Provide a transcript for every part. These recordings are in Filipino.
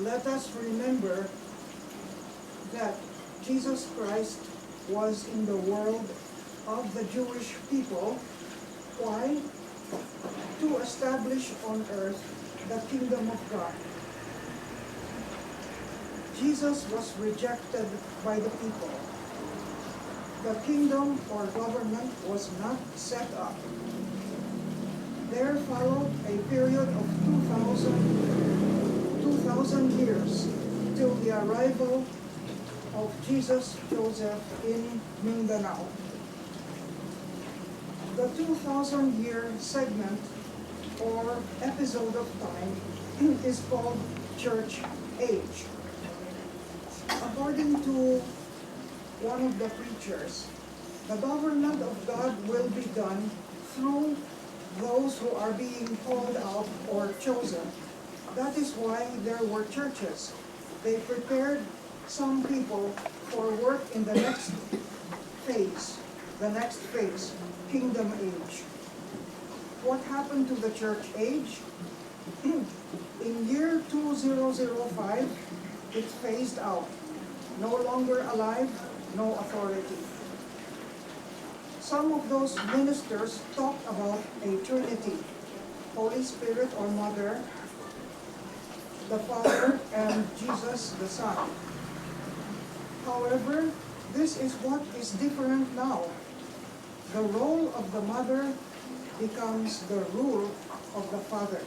let us remember that Jesus Christ was in the world of the Jewish people. Why? To establish on earth the kingdom of God. Jesus was rejected by the people. The kingdom or government was not set up. There followed a period of 2,000 years till the arrival of Jesus Joseph in Mindanao. The 2,000-year segment or episode of time is called Church Age. According to one of the preachers, the government of God will be done through those who are being called out or chosen. That is why there were churches. They prepared some people for work in the next phase, kingdom age. What happened to the church age? In year 2005, it phased out. No longer alive, no authority. Some of those ministers talked about a Trinity, Holy Spirit or Mother, the Father, and Jesus the Son. However, this is what is different now. The role of the Mother becomes the rule of the Father.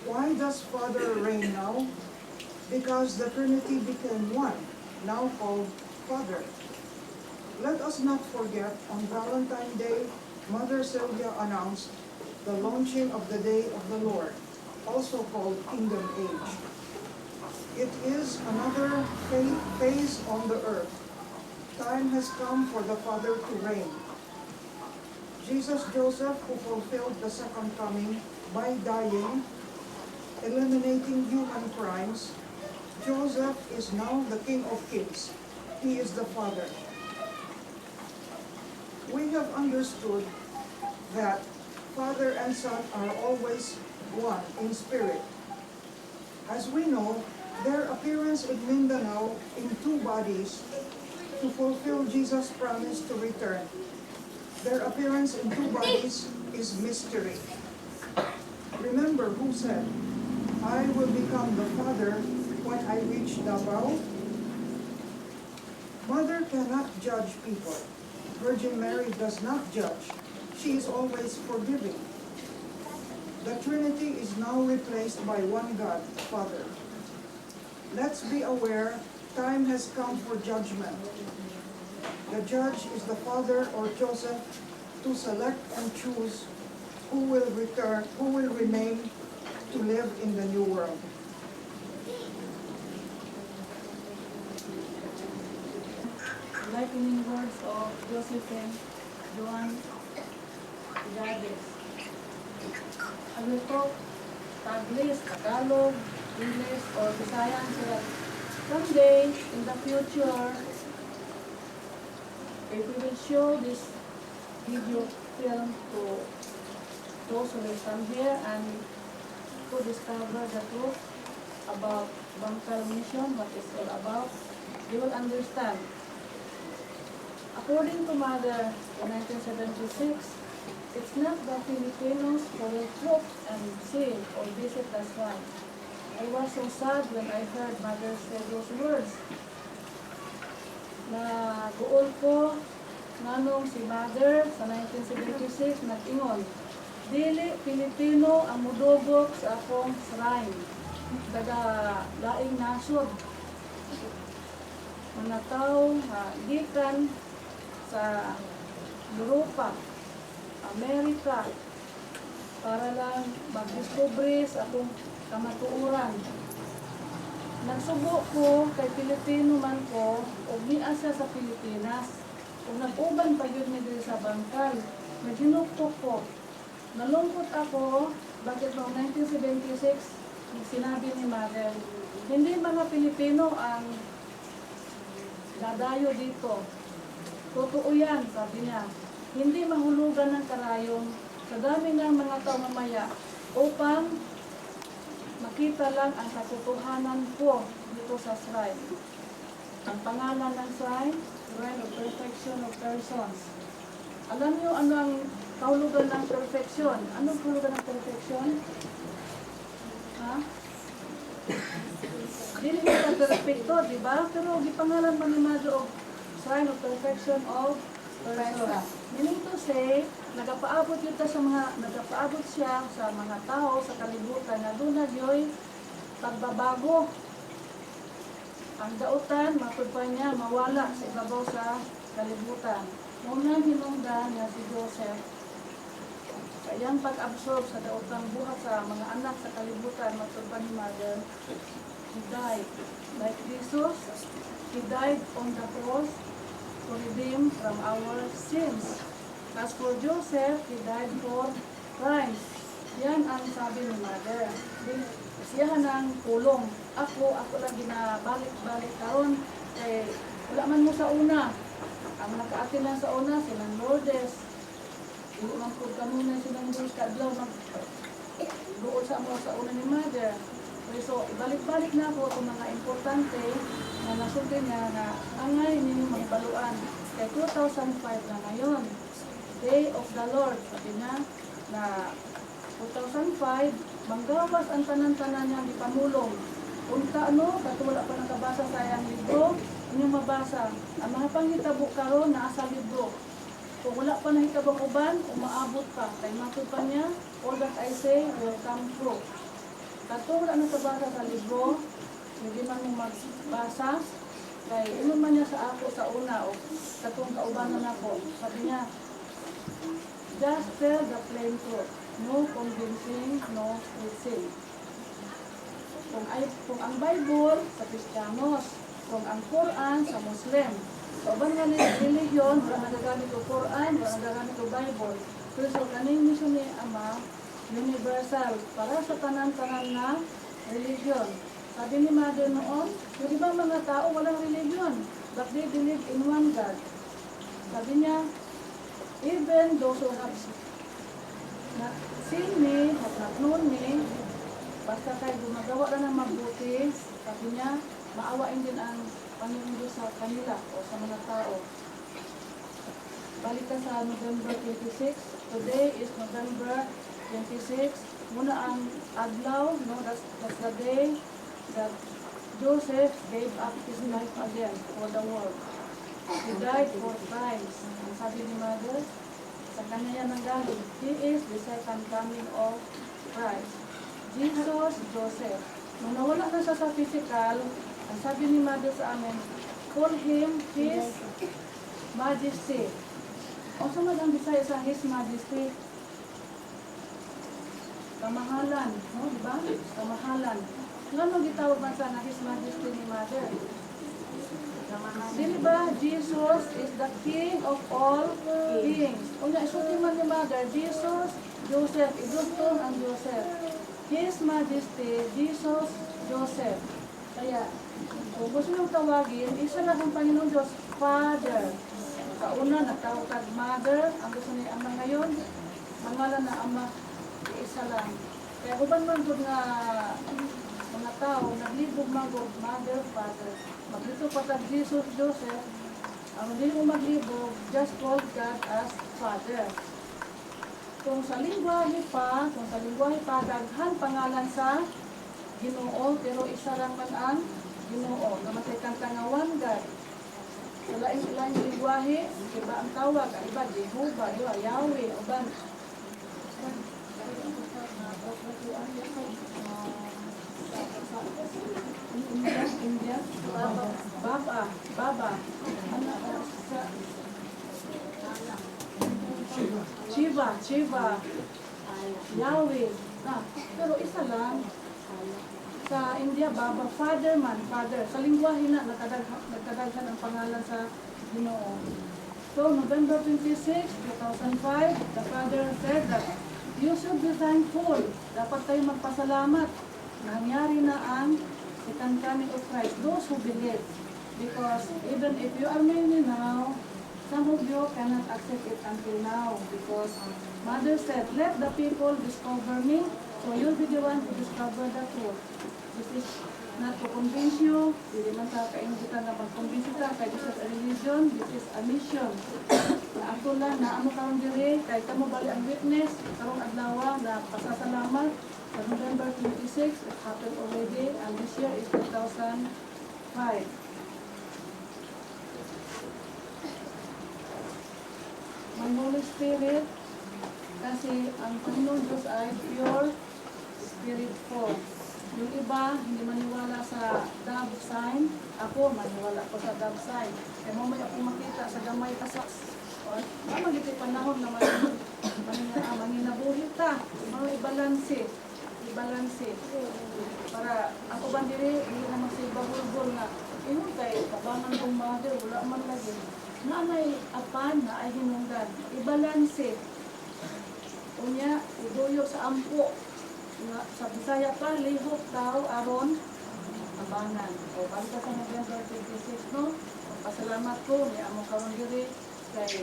Why does Father reign now? Because the Trinity became one, now called Father. Let us not forget, on Valentine's Day, Mother Sylvia announced the launching of the Day of the Lord, also called Kingdom Age. It is another phase on the earth. Time has come for the Father to reign. Jesus Joseph, who fulfilled the second coming by dying, eliminating human crimes, Joseph is now the King of Kings. He is the Father. We have understood that Father and Son are always one in spirit. As we know, their appearance in Mindanao in two bodies to fulfill Jesus' promise to return. Their appearance in two bodies is mystery. Remember who said, I will become the Father when I reach Davao? Mother cannot judge people. Virgin Mary does not judge. She is always forgiving. The Trinity is now replaced by one God, Father. Let's be aware, time has come for judgment. The judge is the Father or Joseph to select and choose who will remain to live in the new world. Enlightening words of Josephine Joan Gades. I will talk Taglish, Tagalog, English, or Visayan so that someday in the future, if we will show this video film to those who will come here and to discover the truth about Bangkal Mission, what it's all about, they will understand. According to Mother in 1976, it's not the Filipinos who will cook and sing or visit the shrine. I was so sad when I heard Mother say those words. Na guol ko, nanong si Mother sa 1976 nag-ingon, dili Pilipino ang mudobok sa akong shrine. Daga laing nasod. Mga tao gikan sa Europa, Amerika, para lang mag-discover sa akong kamatuuran. Nagsubo ko kay Pilipino man ko, o niasa sa Pilipinas. Kung nag-uban pa yun nila sa Bangkal, naginuktok ko. Nalungkot ako, bakit noong 1976, sinabi ni Mother, hindi mga Pilipino ang dadayo dito. Totoo yan, sabi niya. Hindi mahulugan ng karayom sa dami ng mga tao mamaya upang makita lang ang katotohanan ko dito sa shrine. Ang pangalan ng shrine, Shrine of Perfection of Persons. Alam niyo ano ang kahulugan ng perfection? Anong kahulugan ng perfection? Ha? Dili mo perfecto, di ba? Pero gipangalan pa ni Mother of Shrine of Perfection of Persons. Meaning to say, nagapaabot siya sa mga tao sa kalibutan na doon na yo'y pagbabago. Ang dautan, matupad niya, mawala sa ibabaw sa kalibutan. Unang hinungdan niya si Joseph. Kayang pag-absorb sa dautang buhat sa mga anak sa kalibutan, matupad ni Mother, he died. Like Jesus, he died on the cross to redeem from our sins. As for Joseph, he died for crimes. Yan ang sabi ni Mother. Siyahan ng pulong. Ako lang ginabalik-balik karon kay wala man mo sa una. Ang nakaatin lang sa una, silang Lourdes. Hindi man po kanuna silang Lourdes kadlaw magbuod sa mo sa una ni Mother. So, ibalik-balik na ako itong mga importante na nasunod niya na angay ninyo magbaluan. Kay 2005 na ngayon, Day of the Lord. Sabi niya na 2005, manggawas ang tanan-tanan niya di pamulong. Unta katulad pa nakabasa sa iyang libro, inyong mabasa. Ang mga panghitabo karon naa sa libro. Kung wala pa nahitabang uban, umaabot pa. Kay matod pa niya, all that I say will come true. Katulad ang nakabasa sa libro, hindi man mo magbasa, kay inon man niya sa ako sa una, o katong kaubanan ako. Sabi niya, just tell the plain truth. No convincing, no preaching. Kung ang Bible sa Kristiyanos, kung ang Quran sa Muslim. So, ba nga religion, wala nagagamit o Quran, wala nagagamit o Bible. Pero so, kaning mission ni Ama, universal, para sa tanan-tanan na religion. Sabi ni Mother noon, yung ibang mga tao walang religion, but they believe in one God. Sabi niya, even those who have seen me, have not known me, basta kayo gumagawa na ng mabuti, sabi niya, maawain din ang Panginoon Diyos sa kanila o sa mga tao. Balik ka sa November 26. Today is November 26. Muna ang adlaw, no? That's the day that Joseph gave up his life again for the world. He died for crimes. Ang sabi ni Mother, sa kanya yan nanggaling. He is the second coming of Christ. Jesus, Joseph. Nung nawala na siya sa physical, ang sabi ni Mother sa amin, call him His Majesty. O sa ang Bisaya sa His Majesty? Kamahalan, no? Diba? Kamahalan. Ano gitawag man sa His Majesty ni Mother? Di ba, Jesus is the King of all kings. Kung isutin man ni Mother, Jesus, Joseph, idugtong ang Joseph. His Majesty, Jesus, Joseph. Kaya, kung gusto nyo tawagin, isa lang ang Panginoon Diyos, Father. Sa una, nagtawag kag Mother. Ang gusto ni Ama ngayon, mangalan na Ama, isa lang. Kaya uban man doon nga mga tao, naglibog magod, Mother, Father. Maglito pa kag Jesus, Joseph, ang hindi mo maglibog, just call God as Father. Kung sa lingwahe pa, daghan pangalan sa Ginoo, pero isa lang man ang Ginoo. Namatay kang tangawan, God. Sa lain-lain lingwahe, iba ang tawag, iba, Jehovah, iba, Yahweh, uban. India, Baba, Shiva, Yahweh. Pero isa lang. Sa India, Baba, Father. Sa lingwahe na, nagkadaghan ang pangalan sa Ginoo. So, November 26, 2005, the Father said that you should be thankful. Dapat tayo magpasalamat. Nangyari na ang second coming of Christ. Those who believe. Because even if you are many now, some of you cannot accept it until now. Because Mother said, let the people discover me So you'll be the one to discover the truth. This is not to convince you. Hindi man sa kaingitan na mag-convince ka. Kaya this is a religion. This is a mission. Na ako lang, na ano karong diri, kahit ka mo bali ang witness, karong adlaw na pasasalamat sa November 26, it happened already, and this year is 2005. Ang Holy Spirit, kasi ang Panginoon Diyos ay pure spirit po. Yung iba, hindi maniwala sa dove sign. Ako, maniwala ko sa dove sign. Kaya mo may ako makita sa gamay kasas. Magiti panahon na maninabuhi ta. Mga ibalanse. Ibalanse. Para ako ba diri, hindi na magsibahulbol na ingon kay kabangan kong mother, wala man lagi. Na may apan, na ay hinunggan. Ibalanse. Unya, iduyo sa ampo. Sa Bisaya pa, lihok daw, aron, abangan. O, basta sa November 26, no? Pasalamat ko, niya mo karon diri kay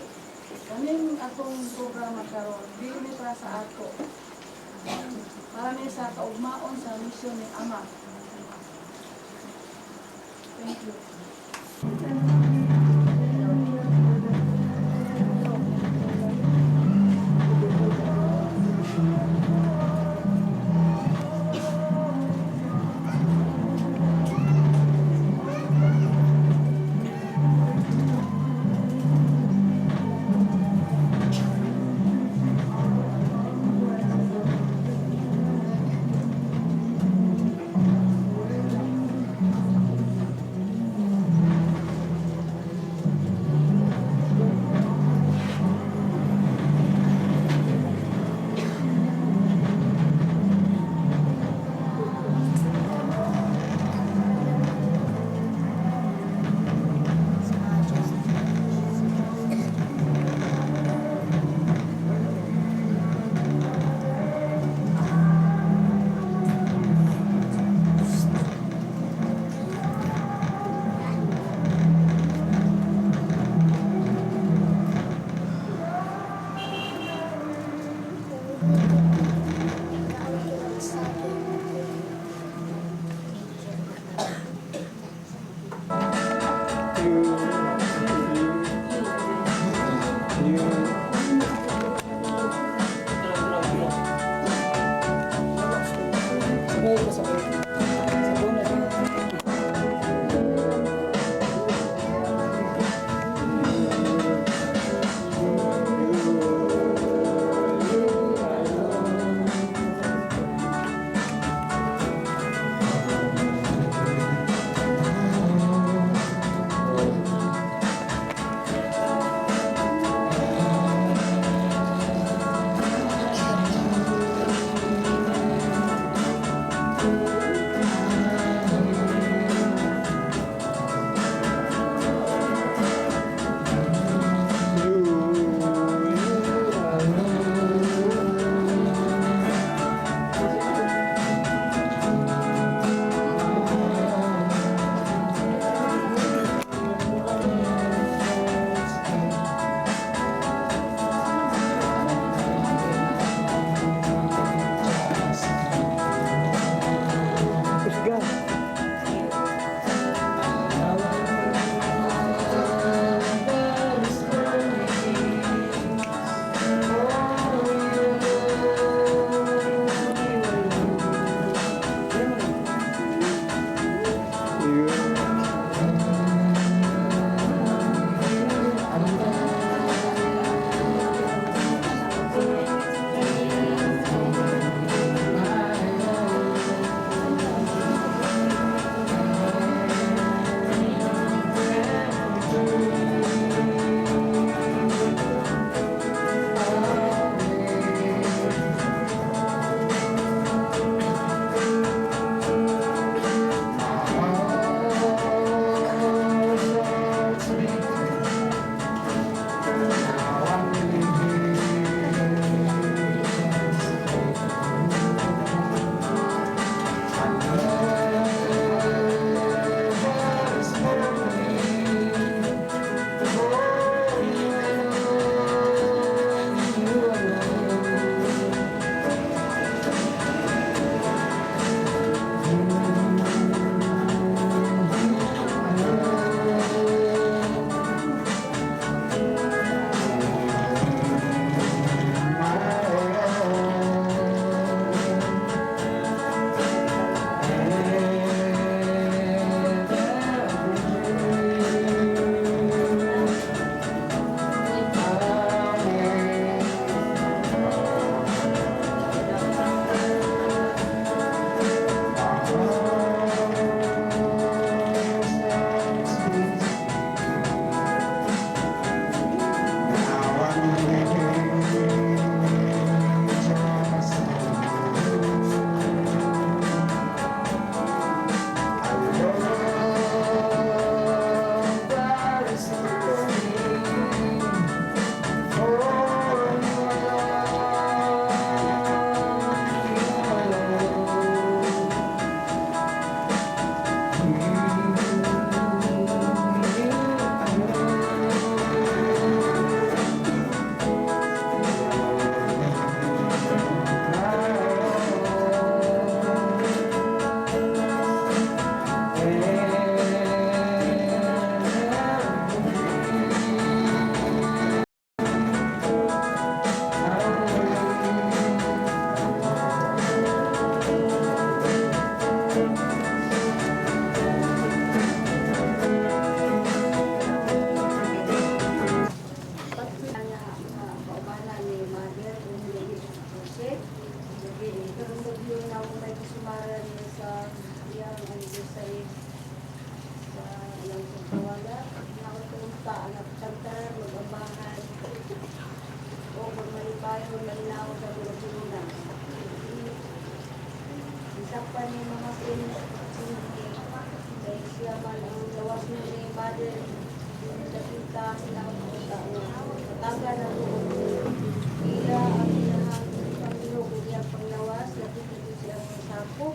kaning atong programa karon, dili para sa ato. Para ni sa kaugmaon sa misyon ni Ama. Thank you. sakpan ni Mama Sin, kaya siya man ang lawas ni mother, nakita sila ang puta niya. Matagal na doon. Ila ang inahang Panginoon kung iyang panglawas, nakikita siya ang sapo.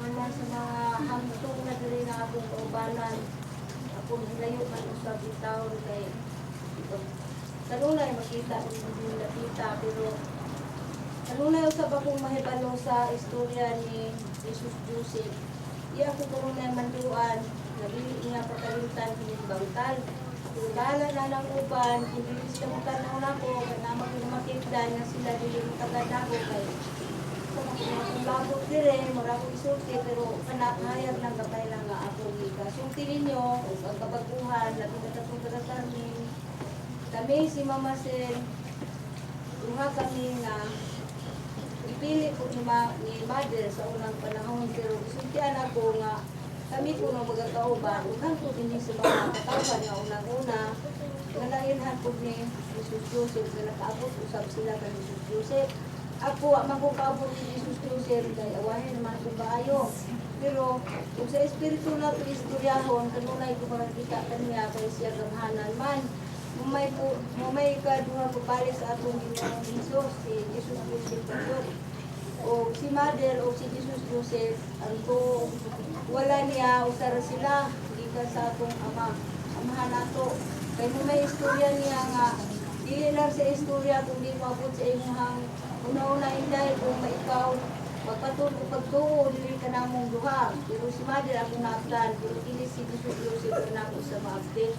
Naman sa mga hamtong na dali na akong kaubanan, akong hilayo man usap itawon kay ito. Kanunay makita yung nakita, pero kanunay usap akong mahibalo sa istorya ni Jesus Joseph. Iya ako kanunay manduan, nabili nga pagkalintan kinibangkal. Kung bahala na ng uban, kung hindi sila magtanaw na ko, kanamang makita na sila dili magtagad ako kay kung labot dire, marami isulti, pero kanahayag lang kapay lang nga ako ika. Sulti ninyo, ang kabaguhan, labi na tatong kagatarmin. Kami si Mama Sen, luha kami nga ipili po ni Mother sa unang panahon, pero isultian ako nga kami po nang magkakauban, unang po din sa mga katauban nga unang-una, nga nailhan po ni Jesus Joseph, na nakaabot usap sila kay Jesus Joseph. Ako, magkakaabot ni Jesus Joseph, kaya awahin naman kung kaayo. Pero, kung sa espiritu na ito istoryahon, kanunay ko makakita kanya kay siya gamhanan man. Mumay kaduha po pali sa atong Ginoong Jesus, si Jesus Joseph Pagod. O si Mother o si Jesus Joseph, ang ko, wala niya, usara sila, hindi ka sa atong amahan nato. Kaya may istorya niya nga, dili lang sa istorya kung di mabot sa imuhang una-una inday kung ikaw magpatuloy o pagtuo, dili ka namong duha. Pero si Mother ako naabdan, pero dili si Jesus Joseph na ako sa maabdin.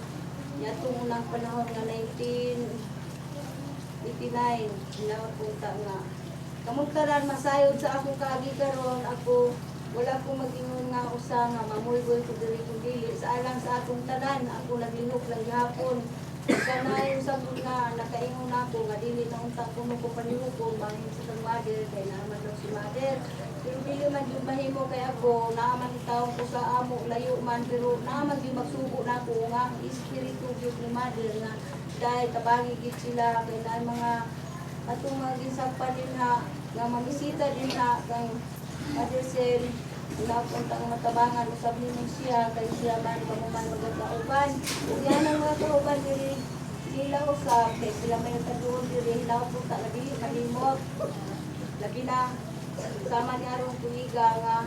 Niya itong unang panahon nga 1989, pinapunta nga. Kamugtaran masayod sa akong kaagi karon, ako wala akong mag-ingon nga usa nga mamulgoy ko diri kung dili sa alang sa atong tanan, ako naglihok lang gihapon. Kanay usab nga nakaingon ako nga dili na unta kuno ko panihukon bahin sa kang Mother kay naaman daw si Mother. Pero dili man jud mahimo kay ako, naaman taon ko sa amo layo man, pero naaman jud magsugo nako nga espiritu jud ni Mother nga dahil kabangi gid sila kay na mga atong mga gisagpan din ha nga mamisita din ha kang Mother Sen. Napunta ang matabangan, usab ni siya, kay siya man, pamuman magkakauban. Kung yan ang mga kauban diri, sila usab, kay sila may nagtadoon diri, hilaw punta, labi, malimot. Labi na, sama ni Arong Tuiga nga,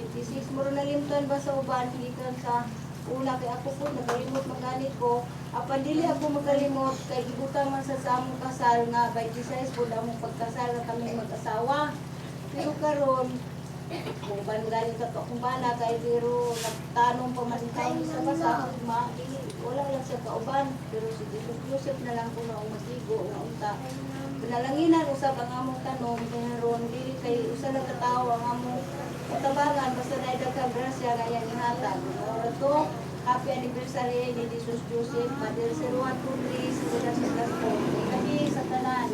26, muro nalimtan ba sa uban, hikan sa una, kay ako po, nagalimot maganit ko. Apan dili ako magalimot, kay gibutang man sa among kasal nga, 26 po, among pagkasal na kami mag-asawa. Pero karon kung galing ka kung bala kay pero nagtanong pa man tayo sa basa wala lang siya kauban, pero si Jesus Joseph na lang kuno ang masigo nga unta pinalanginan usab ang among tanom kaya ron dili kay usa lang katawo ang among katabangan basta na daghang grasya nga yang ihatag ora to. Happy anniversary ni Jesus Joseph, Mother Seruan Pundris, sa Blasco, kami sa tanan.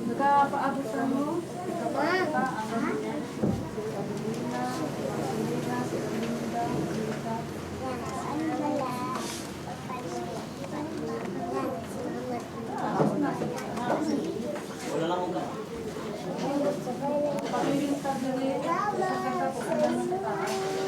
Nagkapaabot ka mo? Nagkapaabot ka? Ang ganyan. Pag-Irina, Pag-Irina, Pag-Irina, Pag-Irina. Wala lang ka. Pag-Irina, Pag-Irina, Pag-Irina, Pag-Irina.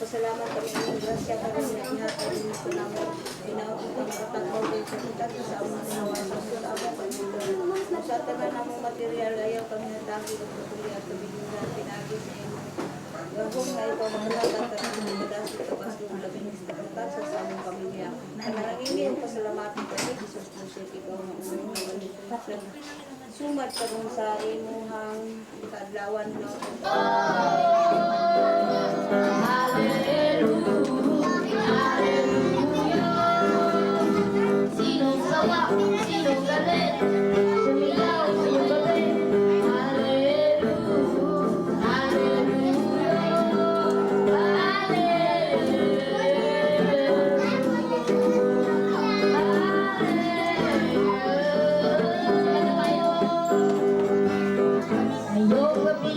Salamat kami ng grasya kami na inhatid mo ko namin. Pinaupit ang katatlo din sa kita sa among nawasan sa abang pagbuto. Sa tanan namong material ayaw kami natagi ng patuloy at kabigunan pinagi sa imo. Gahong na ito mahalatan at madasig sa pasong labing sa katasa sa among pamilya. Nanangingin pasalamatan kami, Jesus Pusik, ikaw na unang sumat ka dun sa imuhang kadlawan no. Sinong sawa, sinong galit, sumigaw ngayong gabi. Hallelujah, hallelujah. Ngayong gabi,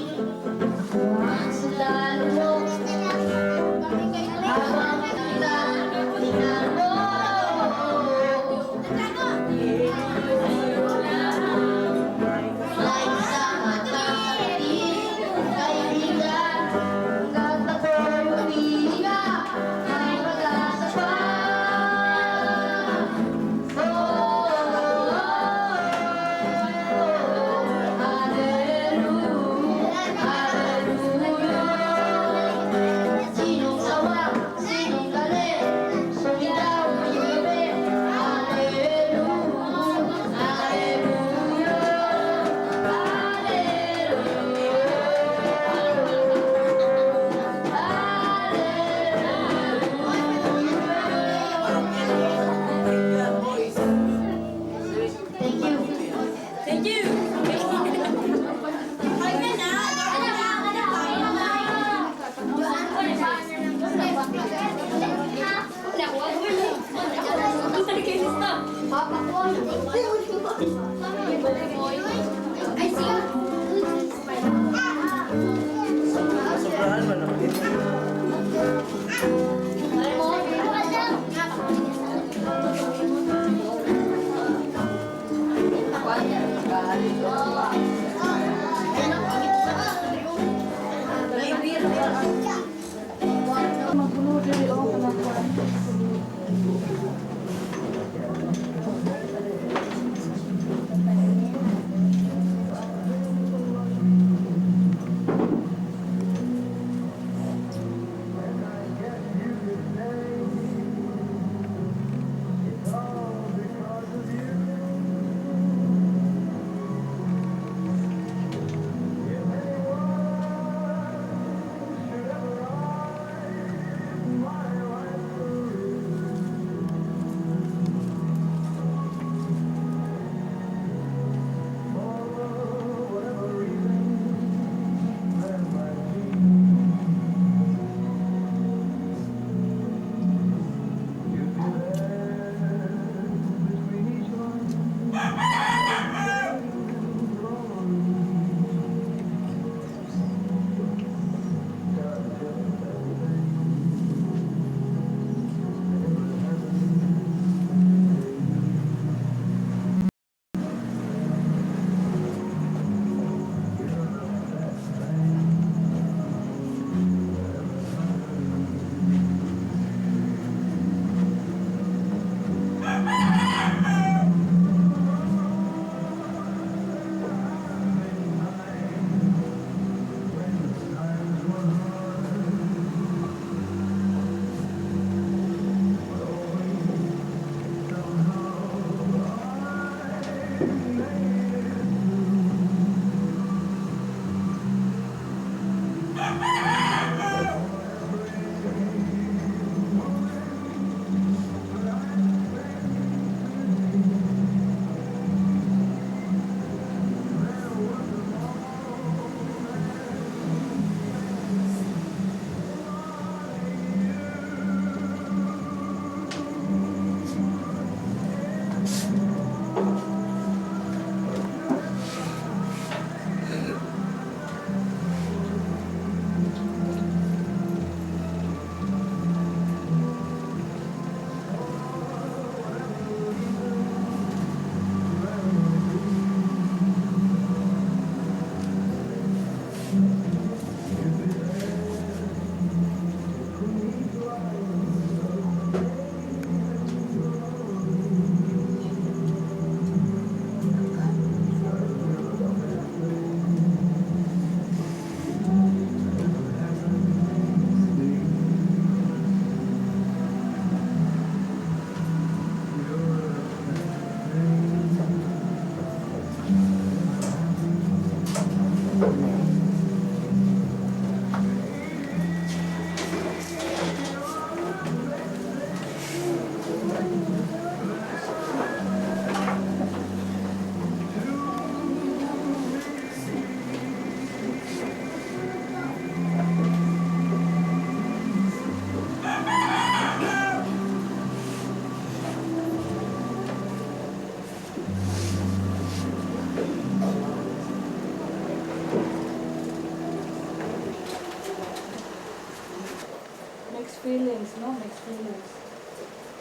Mixed feelings, no? Mixed feelings.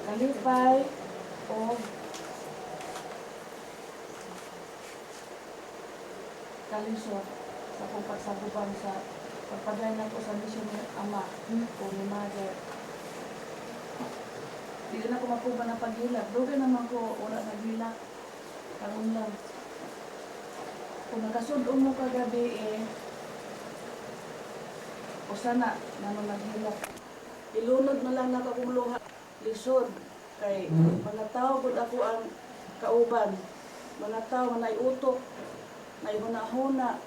Kalipay o kalisod sa kung pagsaguban sa pagpagay na ko sa misyon ni ama o ni mother. Hindi na ko makuha ng paghilak. Doon naman ko wala naghilak. Karoon lang. Kung nagkasudong mo kagabi o sana naman naghilak. Ilunod na lang nakakuluha. Lisod. Kay mga tao kung ako ang kauban. Mga tao na naiutok. Naihuna-huna.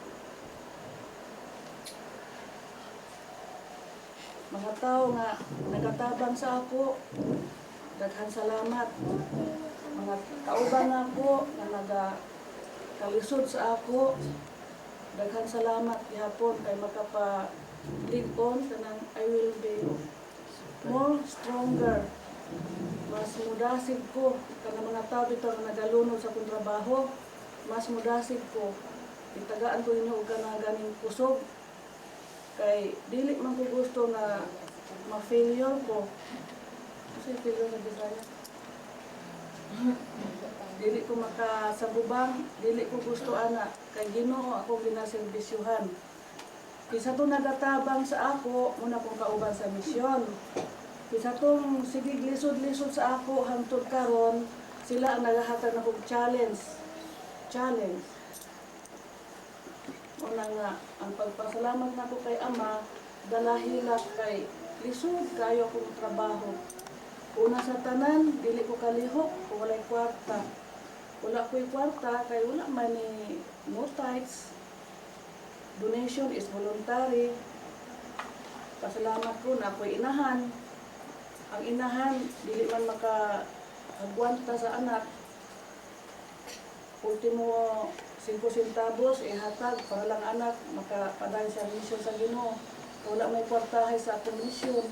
Mga tao nga nagatabang sa ako. Daghang salamat. Mga kauban ako na nagakalisod sa ako. Daghang salamat gihapon kay makapa-ligon kanang I will be more stronger. Mas mudasig ko kanang mga tao bitaw nga nagalunod sa akong trabaho. Mas mudasig ko. Itagaan ko inyo og kanang ganing kusog. Kay dili man ko gusto na ma-failure ko. Kasi failure na Bisaya. Dili ko makasabubang, dili ko gusto ana. Kay Ginoo ako ginaserbisyuhan. Kisa to nagatabang sa ako, muna kong kauban sa misyon. Kisa tong sige lisod-lisod sa ako hangtod karon, sila ang nagahatag na kong challenge. Una nga, ang pagpasalamat na ko kay Ama, dalahilak kay lisod kayo akong trabaho. Una sa tanan, dili ko kalihok kung walay kwarta. Wala ko'y kwarta, kay wala man ni no tithes. Donation is voluntary. Pasalamat ko na ako'y inahan. Ang inahan, dili man maka-agwanta sa anak. Ultimo 5 centavos ihatag para lang anak makapaday sa misyon sa Ginoo. Wala may kwartahe sa akong misyon.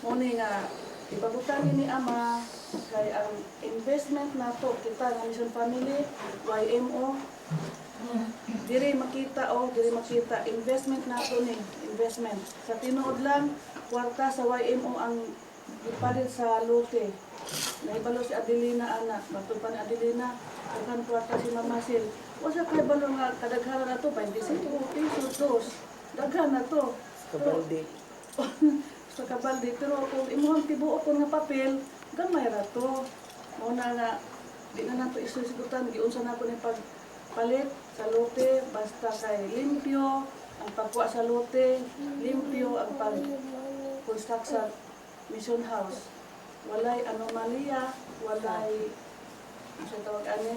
Muni nga ipabutan ni Ama kay ang investment nato kita nga mission family YMO diri makita investment nato ni investment sa tinuod lang kwarta sa YMO ang ipalit sa lote. Naibalo si Adelina anak, bato pa ni Adelina, daghan kwarta si Mama Sil. O sa kay balo nga kadaghanan na to, 25 pesos dos. Daghan na to. Kabalde. Sa kabalde, pero kung imuhang tibuok ko nga papel, gamay ra to. Muna nga, di na nato isusigutan, giunsa na ko ni pagpalit sa lote, basta kay limpyo, ang pagkuha sa lote, limpyo ang pag-construct sa mission house. Walay anomalya, walay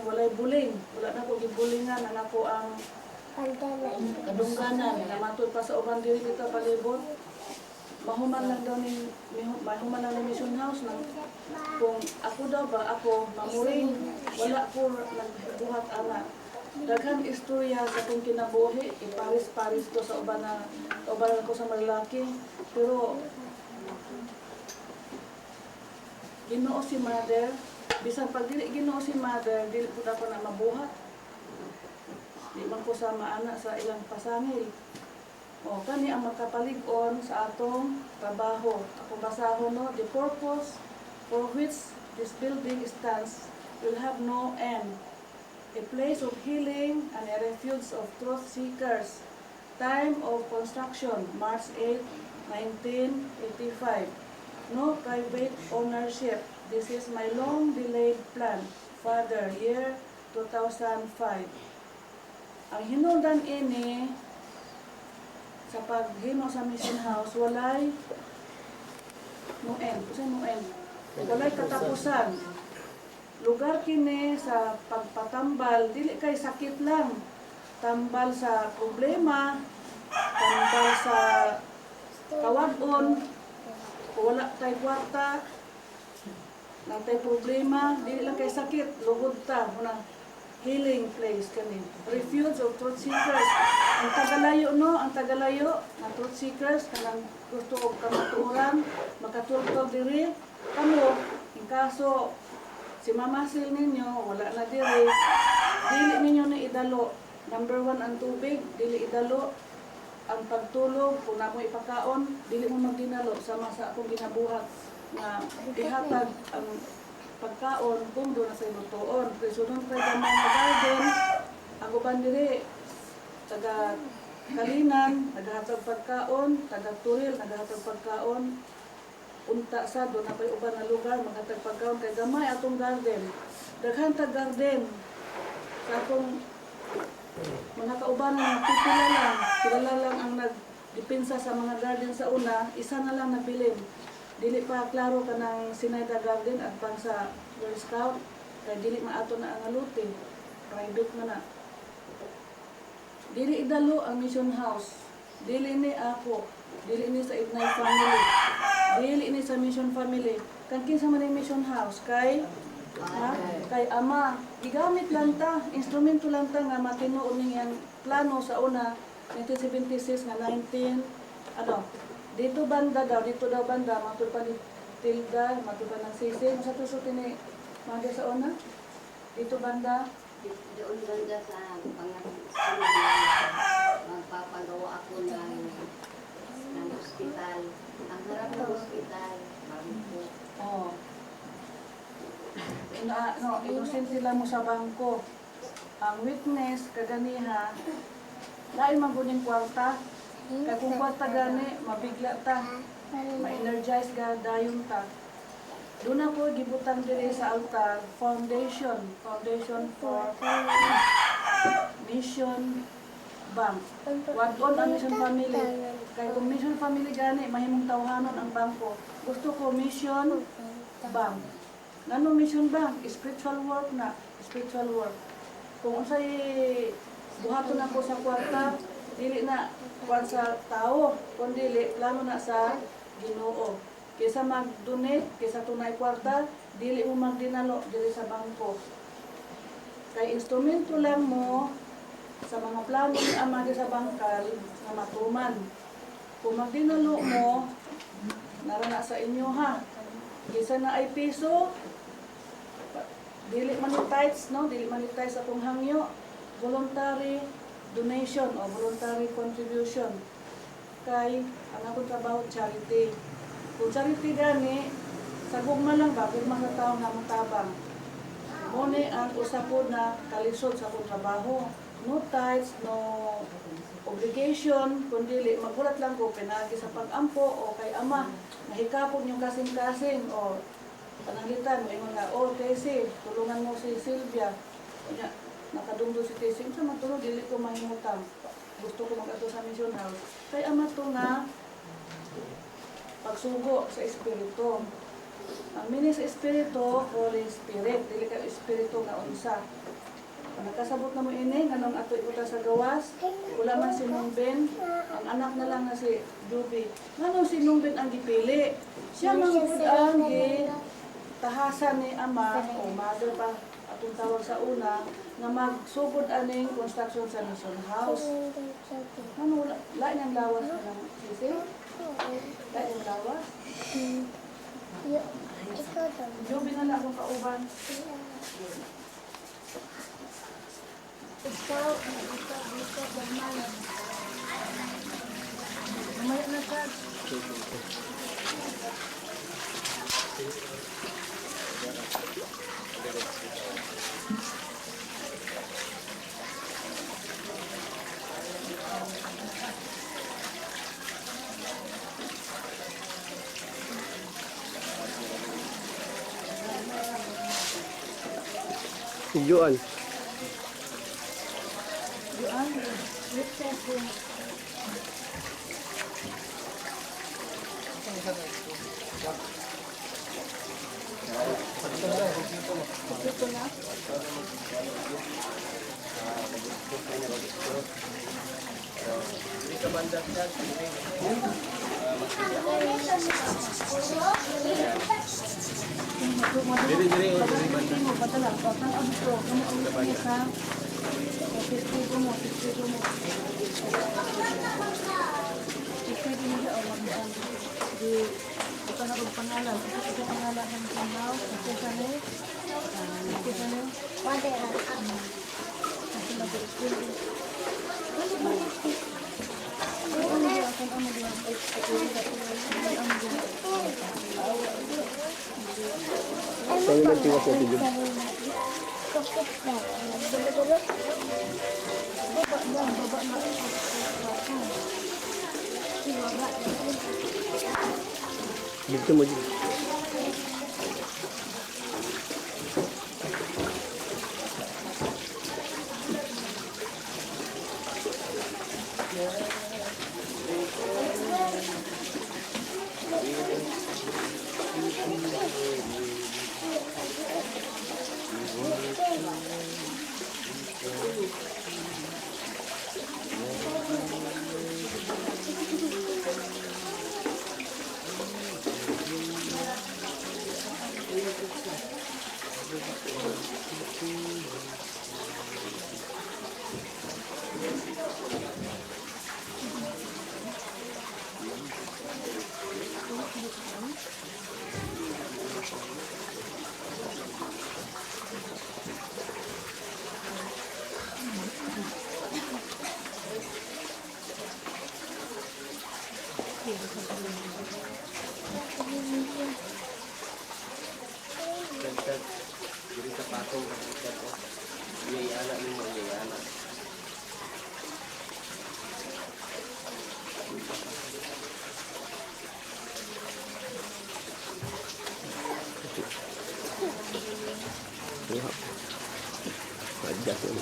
walay buling. Wala na ko gibulingan na nako ang kadungganan na matod pa sa uban diri dito palibot. Mahuman lang ni mission house nang kung ako daw ba ako mamuring wala ko nagbuhat ana. Daghang istorya sa akong kinabuhi, iparis-paris ko sa uban ko sa malalaki, pero Ginoo si Mother, bisan pag dili Ginoo si Mother, dili pud ako na mabuhat. Di man ko sama ana sa ilang pasangil. O kani ang makapalig-on sa atong trabaho. Ako basahon no, the purpose for which this building stands will have no end. A place of healing and a refuge of truth seekers. Time of construction, March 8, 1985. No private ownership. This is my long-delayed plan. Father, year 2005. Ang hinungdan ini sa paghimo sa mission house, walay no end. Kasi no end. Walay katapusan. lugar kini sa pagpatambal, dili kay sakit lang. Tambal sa problema, tambal sa kawadon, kung wala tay kwarta, lang tay problema, dili lang kay sakit, lugod ta, muna healing place kani. Refuge of truth seekers. Ang tagalayo no, ang tagalayo na truth seekers kanang gusto og kamatuoran, makatulog diri kamo in kaso si mamasil ninyo wala na diri, dili ninyo na idalo. Number 1 ang tubig, dili idalo. Ang pagtulog, kung na mo ipakaon, dili mo magdinalo sama sa akong ginabuhat na ihatag ang pagkaon kung doon na sa ilutoon. Presunod kay gamay nga garden, ang uban diri taga kalinan, nagahatag pagkaon, taga turil, nagahatag pagkaon. Unta sa doon na pa'y uban na lugar, maghatag pagkaon kay gamay atong garden. Daghan tag garden sa atong mga kauban na kilala lang ang nagdepensa sa mga garden sa una, isa na lang nabilin. Dili pa klaro ka ng Sinayda Garden at pang sa Girl Scout, kaya dili maato na ang aluti, private man na. Dili idalo ang mission house, dili ni ako, dili ni sa Ignay family, dili ni sa mission family. Kan kinsa man ang mission house, kay ama, gigamit lang ta, instrumento lang ta nga matinuod niyang plano sa una, 1976 nga 19, dito banda daw, dito daw banda, matud pa ni Tilda, matud pa ng Sisi, sa tusutin ni Manda sa una, dito banda, Doon banda sa pangalan, magpapagawa ako ng hospital. Ang harap ng hospital, bangko. oh. Inusin sila mo sa bangko. Ang witness, kaganiha, lain man guning kwarta, kaya kung kwarta gani, mabigla ta, ma-energize ka, dayon ta. Doon na po, gibutang diri sa altar, foundation for Mission Bank. Wadon ang Mission Family. Kaya kung Mission Family gani, mahimong tawhanon ang bangko. Gusto ko Mission Bank. Nano Mission Bank? Spiritual work na. Spiritual work. Kung unsay buhaton na po sa kwarta, dili na kwan sa tao, kundi dili plano na sa Ginoo. Kaysa mag-donate, kaysa tunay kwarta, dili mo magdinalo dili sa bangko. Kay instrumento lang mo sa mga plano ni Ama sa bangkal na matuman. Kung magdinalo mo, narana sa inyo ha. Kaysa na ay piso, dili monetize, no? Dili monetize akong hangyo. Voluntary donation o voluntary contribution. Kay ang akong trabaho charity. Kung charity gani, sa gugma lang ba, gugma sa tao nga matabang. Muna ang usapod na kalisod sa akong trabaho. No tithes, no obligation, kundi magulat lang ko, pinagi sa pag-ampo o kay Ama. Nahikapon yung kasing-kasing o pananglitan, may mga, Tessie, tulungan mo si Sylvia. Nakadungdo si Tessie, sa matulog, dili ko mahimutang. Gusto ko mag-ato sa mission house. Kay Ama to nga, pagsugo sa Espiritu. Ang meaning sa Espiritu, Holy Spirit. Dili ka Espiritu nga unsa. Kung nakasabot na mo ini, ganong ato iputa sa gawas, wala man si Nungbin, ang anak na lang na si Juby. Ganong si Nungbin ang gipili. Siya manggod ang tahasan ni Ama, o mother pa atong tawag sa una, na magsugod aning construction sa mission house. Ano, lain ang lawas na ng sisi? Lain ang lawas? Juby na lang akong kauban. Mamaya na siya. Tujuan. Doon, witness din. Ito na. Diri diri o diri banda. Mo padala. Bakal ang ito. Kamo ang ito sa. Pipito mo. Pipito mo. Pipito mo siya. Di ito na kong pangalan. Ito pangalan ng panglaw. Ito sa ne. Ito sa ne. Kasi mag-i-school. Ano ba? Ano ba? Akan ang mag-i-school. Saan yung nagtiwas natin dyan? Dito mo dyan. Dagdag diri sa patong dagdag o. Iyayana nimo iyayana. Adjust mo.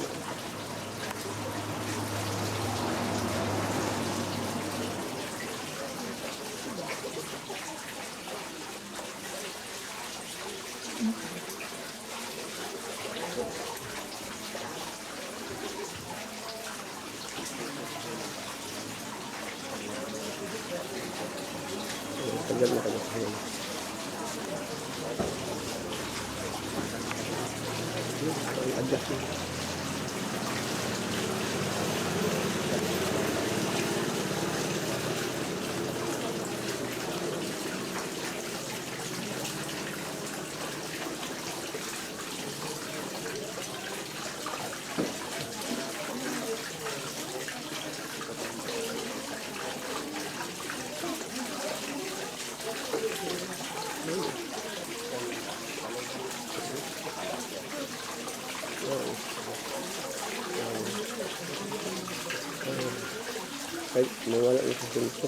Tagal na tagal. Adjust mo. Ay, nawala na sa sento.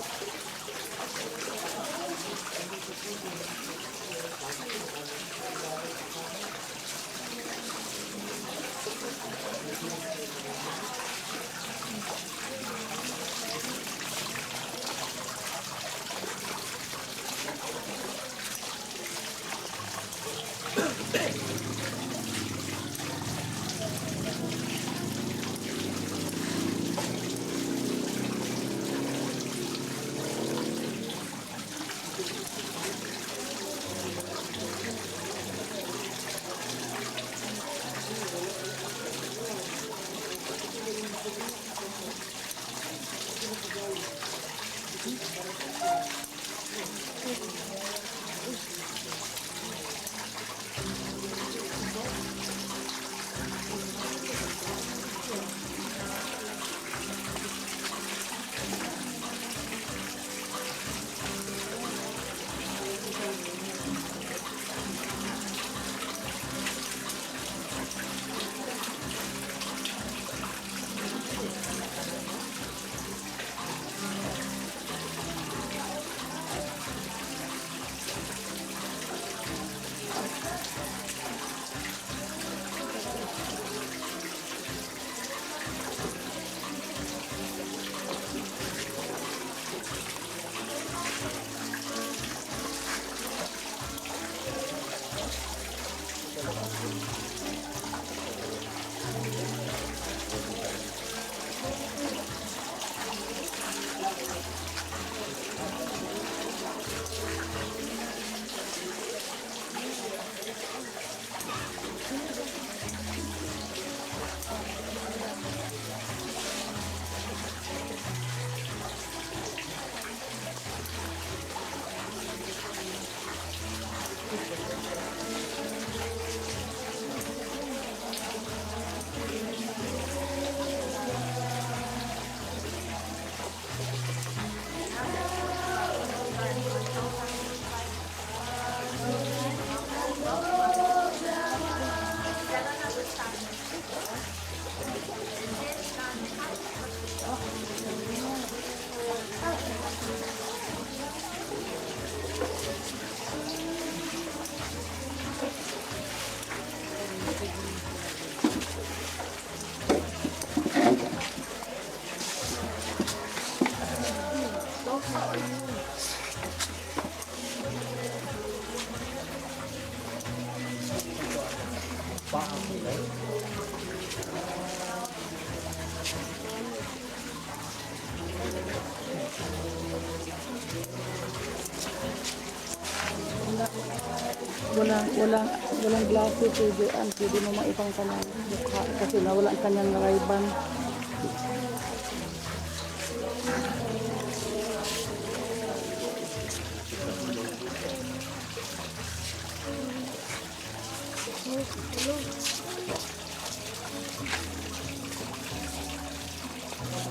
walang glasses eh, diyan. Pwede mo maipang kanyang mukha kasi nawala ang kanyang Ray-Ban.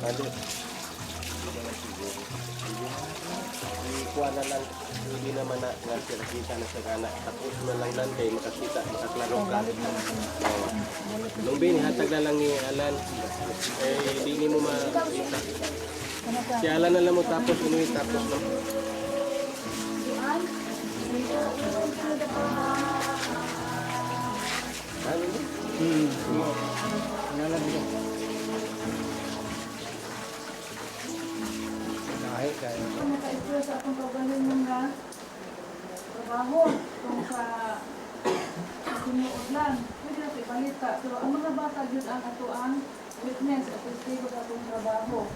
Ano? Ikuha na lang, hindi naman na nga kita na sa anak. Tapos na lang lang kayo makakita, makaklaro ka. Nung binihatag na lang ni Alan, eh hindi mo makita. Si Alan na lang mo tapos, inuwi tapos na. Ano mo? Naka-express sa akong kaugaling mga trabaho kung sa sinuod lang. Pwede natin ipalita. Pero ang mga bata yun ang atuang witness at testigo sa atong trabaho.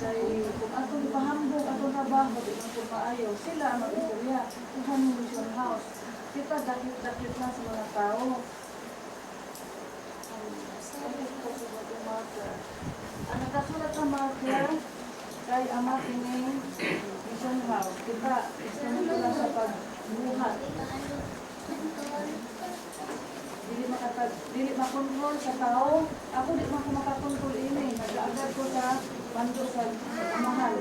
Kaya kung atong ipahambog atong trabaho, di man kung maayo, sila ang mag-istorya kung saan yung mission house. Kita dakit-dakit na sa mga tao. Ang nakasulat sa marker kay ama ini mission house. Kita, isunod lang sa pagbuhat. Dili makontrol sa tao. Ako di man ko makakontrol ini. Nag-aagad ko sa bando sa amahan.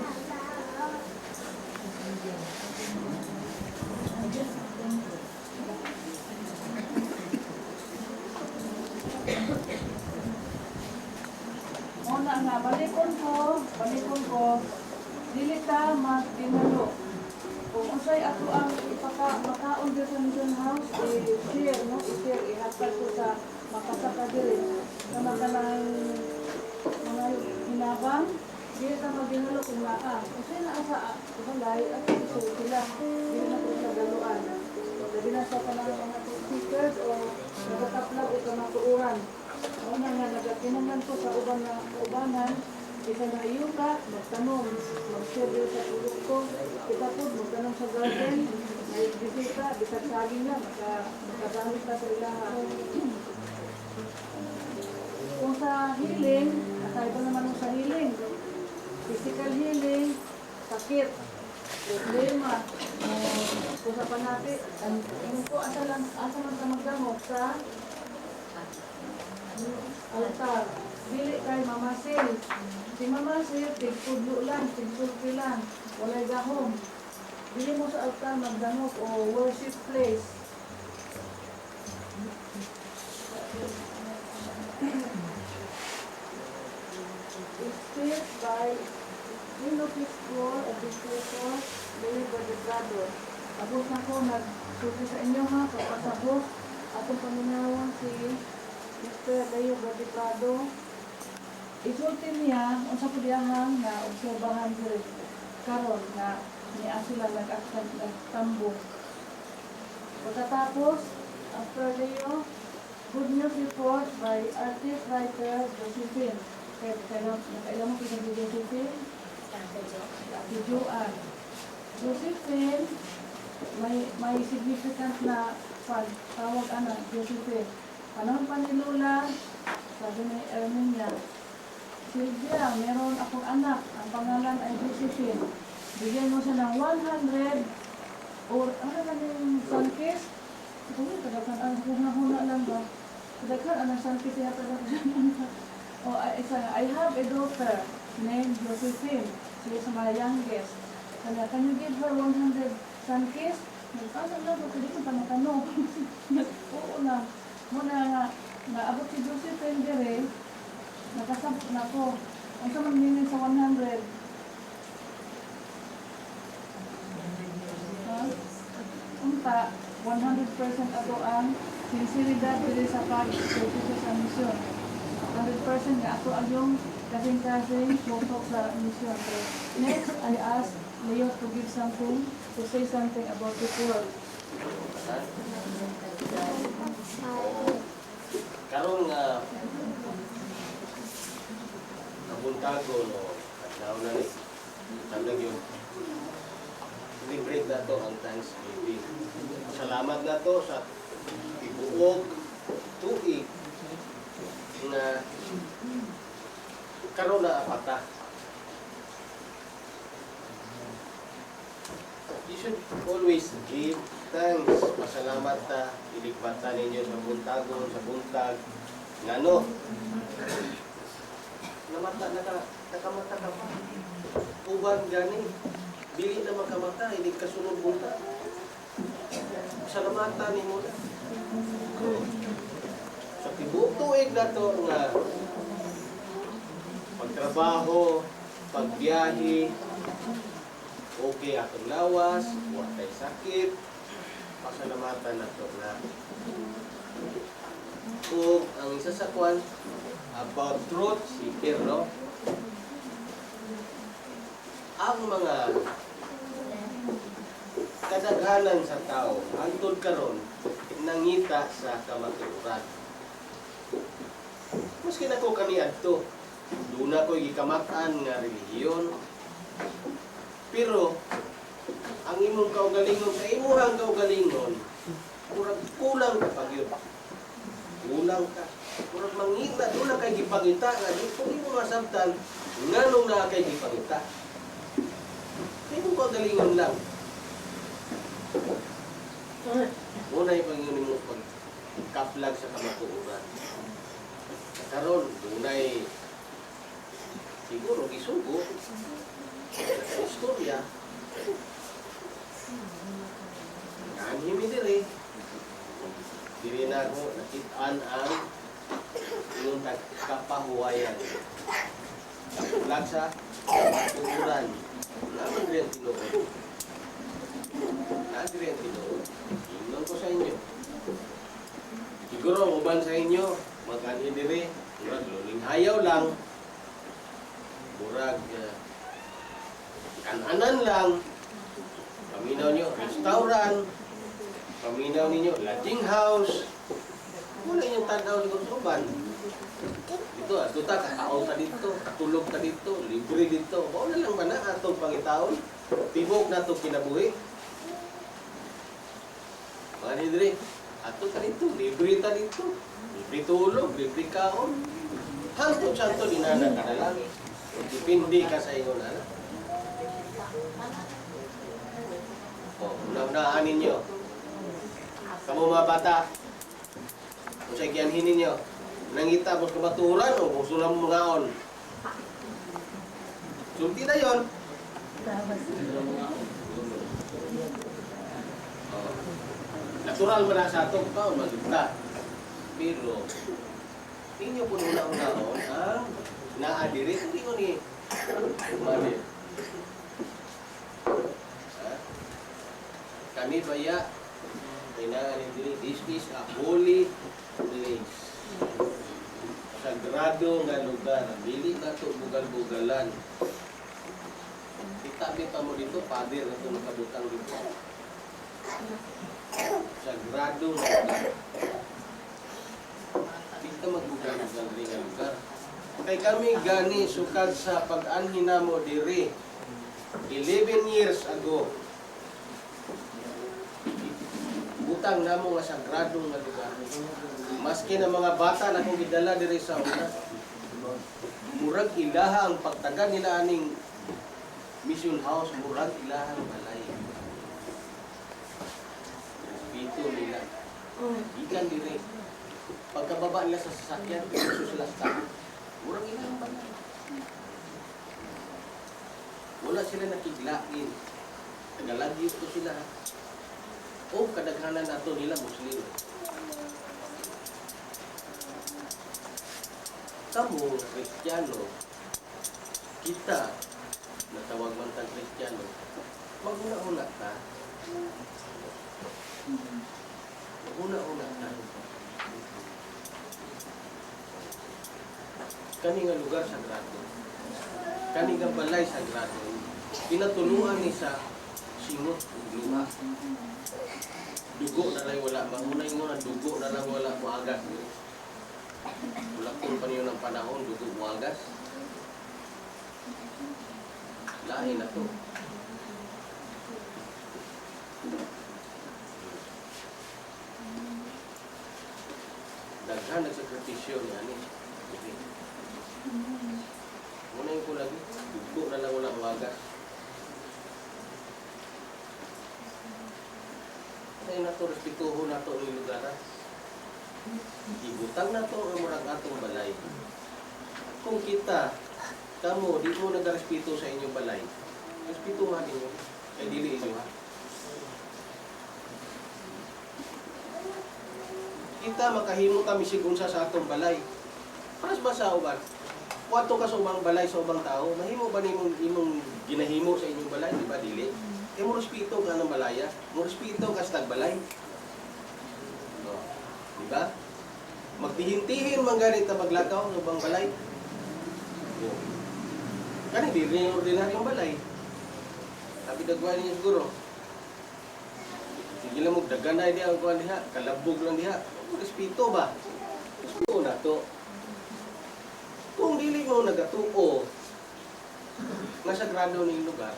Una nga, balikon ko, dili ka magdinalo. Kung usay ako ang makaon dito sa mission house, i-share, no? I-share, ihatag ko sa makasaka dili. Na magkanang mga hinabang, dili ka magdinalo kung naa. Usay na asa, balay, at isuot sila. Dili na ko sa galuan. Dili na sa kanang mga speakers o nagkataplag o kamatuuran. Una nga, nagatinuman ko sa ubanan, isa na ayuka, magtanong, mag-schedule sa produkto, kita po, magtanong sa garden, may bisita, bisag saging na, makadamit na sa ilaha. Kung sa healing, aside pa naman sa healing, physical healing, sakit, problema, kung sa panati, yung po, asa man sa magdamot sa altar. Dili kay mamasil. Si mamasil, tigpudlo lang, tigsulti lang. Walay gahom. Dili mo sa altar magdamok o worship place. It's filled by Inopis Floor of the Creator, Louis Badigrado. Abot na ko, nagsuti sa inyo ha, pagpasabot. Atong paminawang si Mr. Leo Badigrado. Isulti niya, unsa po diyahang na obserbahan diri karon na niya sila nag-tambo. Pagkatapos, after Leo, good news report by artist writer Josephine. Nakailan mo kita si Josephine? Si Joanne. Josephine, may significant na pagtawag anak, Josephine. Panahon pa ni Lola, sabi ni Erminia, Silvia, meron akong anak, ang pangalan ay Josephine. Bigyan mo siya ng 100 or ano na yung sunkist? Ito yung tagakan, ang huna lang ba? Tagakan, anong sunkist yata na oh, I have a daughter named Josephine. She is my youngest. Kaya, can you give her 100 sunkist? Nagkasal lang, bakit hindi ko pa natanong? Oo na. Muna nga, naabot si Josephine dire, nakasabot na ko. Ang sa magminin sa 100. Unta, 100% ato ang sinceridad dire sa pag-service sa misyon. 100% nga ato ang yung kasing-kasing tutok sa misyon. Next, I ask Leo to give something, to say something about this world. Karong nabuntagon o adlaw na ni talagang yun celebrate na to ang Thanksgiving. Salamat na to sa ibuok tuig na karon na apata. You should always give thanks. Pasalamat ta, iligpatan ninyo sa buntagon, sa buntag. Ngano? Namata, nakamata ka pa. Uban gani. Dili na makamata, hindi kasunod buntag. Pasalamatan ni mo na. Sa tibuok tuig na to nga pagtrabaho, pagbiyahe, okay atong lawas, watay sakit, pasalamatan na to na. Kung ang isa sa kwan, about truth, si Pero, ang mga kadaghanan sa tao, hangtod karon nangita sa kamatuoran. Maski na ko kaniadto, doon ako gikamatan nga relihiyon. Pero, ang imong kaugalingon, sa imuhang kaugalingon, murag kulang ka pag yun. Kulang ka. Murag mangita, doon na kay gipangita. Kung di mo masabtan, nga nung na kay gipangita. Sa imong kaugalingon lang. Muna yung Panginoon mo pagkaplag sa kamatuoran. Karon, doon ay siguro gisugo sa istorya. Anhimi diri. Diri na ako nakitaan ang yung kapahuwayan. Kapag sa tuturan. Naman rin ang tinuod. Naman rin ang tinuod. Ingnon ko sa inyo. Siguro ang uban sa inyo, mag-anhi diri. Murag luling hayaw lang. Murag kananan lang. Paminaw nyo, restaurant. Paminaw ninyo, lodging house. Wala yung tanaw ni Kutuban. Dito, atuta, kakaon ka dito, katulog ka dito, libre dito. Wala lang ba na atong pangitaon? Tibok na itong kinabuhi. Mga nidri, ato ka dito, libre ta dito. Libre tulog, libre kaon. Hantong santo, dinana ka na lang. Dipindi ka sa iyo na. O, una-unaan ninyo. Kamu mga bata, kung sa'y kiyanhin ninyo, nangita mo kamaturan o kung sulam mo ngaon. Sulti na yun. Natural mo na sa atong kaon, magita. Pero, inyo po una-unaon ang naadiri, hindi ko ni umadir. Kami baya, kailangan diri, this is a holy place. Sagrado nga lugar, dili na ito bugal-bugalan. Kita mo dito, pader na ito nakabutang dito. Sagrado nga lugar. Di ka magbugal-bugal rin nga lugar. Kay kami gani sukad sa pag-anhin namo diri 11 years ago. Butang namo nga sagradong nga lugar. Maski na mga bata na kong gidala diri sa una. Murag ilaha ang pagtagan nila aning mission house, murag ilaha ang balay. Dito nila. Ikan diri. Pagkababa nila sa sasakyan, gusto sila sa tayo. Murag ilaha ang balay. Wala sila nakiglain. Nagalagyo ko sila. O kadaghanan nato nila Muslim. Kamu, Kristiyano, kita, natawag man tang Kristiyano, mag-una-una ka. Mag-una-una ka. Kani nga lugar sagrado. Kani nga balay sagrado. Pinatulungan ni sa singot ug luha. Dugo na lang wala. Magunay mo na dugo na lang wala muagas. Wala kung pa niyo ng panahon, dugo muagas. Lain na to. bagas. Kaya na to, respetuho na to ang lugar. Ibutang na to ang murag atong balay. Kung kita, kamo, di mo nag-respeto sa inyong balay, respetuhan ninyo. Kaya dili inyo ha. Kita makahimo kami sigunsa sa atong balay. Paras ba sa uban? Kuwato ka sa ubang balay sa ubang tao, mahimo ba nimong imong ginahimo sa inyong balay, di ba dili? E mo respeto ka ng balaya, mo respeto ka sa tagbalay. No. Di ba? Magtihin-tihin man ganit na maglakaw sa ubang balay. No. Kani di rin ordinaryong balay. Sabi dagwa niya siguro. Sige lang mo, daganay diha ang kuhan diha, kalabog lang diha. Respeto ba? Respeto na to. Kung dili mo nagatuo nga sagrado ning lugar,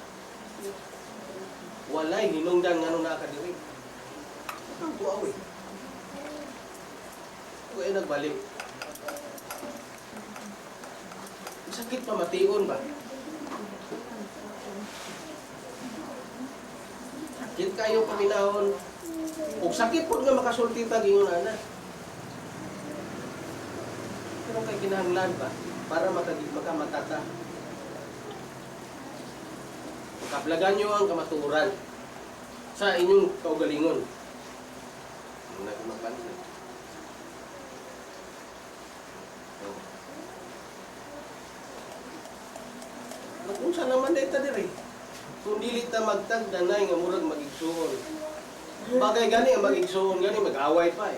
walay hinungdan nga nung nakadiri. Ang tuaw eh. Kung ay nagbalik. Sakit pa mation ba? Sakit kayo paminahon. O sakit po nga makasulti tag ingon ana. Pero kay kinahanglan ba para makamatata. Kaplagan nyo ang kamaturan sa inyong kaugalingon. Ang nagmagbansin. Unsa naman dito diri? Kung dili ta magtag danay nga murag magigsuon. Bagay gani ang magigsuon gani mag-away pa eh.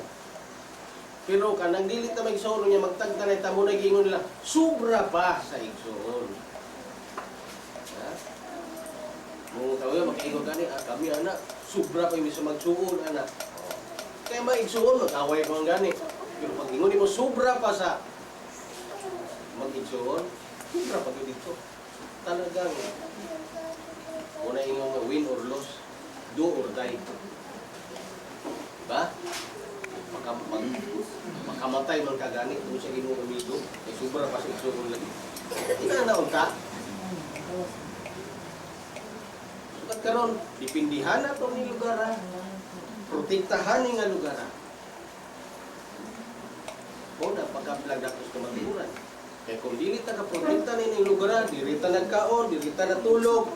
Pero kanang dili ta magigsuon nya magtag danay ta mo nagingon nila sobra pa sa igsuon. Ha? Mo tawo makiingon gani kami anak sobra pa mi sa magsuon anak. Kaya maigsuon mag-away pa gani. Pero pag ingon mo sobra pa sa magigsuon, sobra pa gyud dito. Talagang una ingon nga win or loss, do or die. Diba? Makamatay man kagani kung sa imong amigo, ay sobra pa sa igsuon lagi. Inanaon ka? Sukat karon, dipindihan na itong ni lugar ha. Protektahan ni nga lugar ha. O na pagkapilag datos kamaturan. Kaya kung dili ta kaprotekta ni lugar, dili ta nagkaon, dili ta natulog,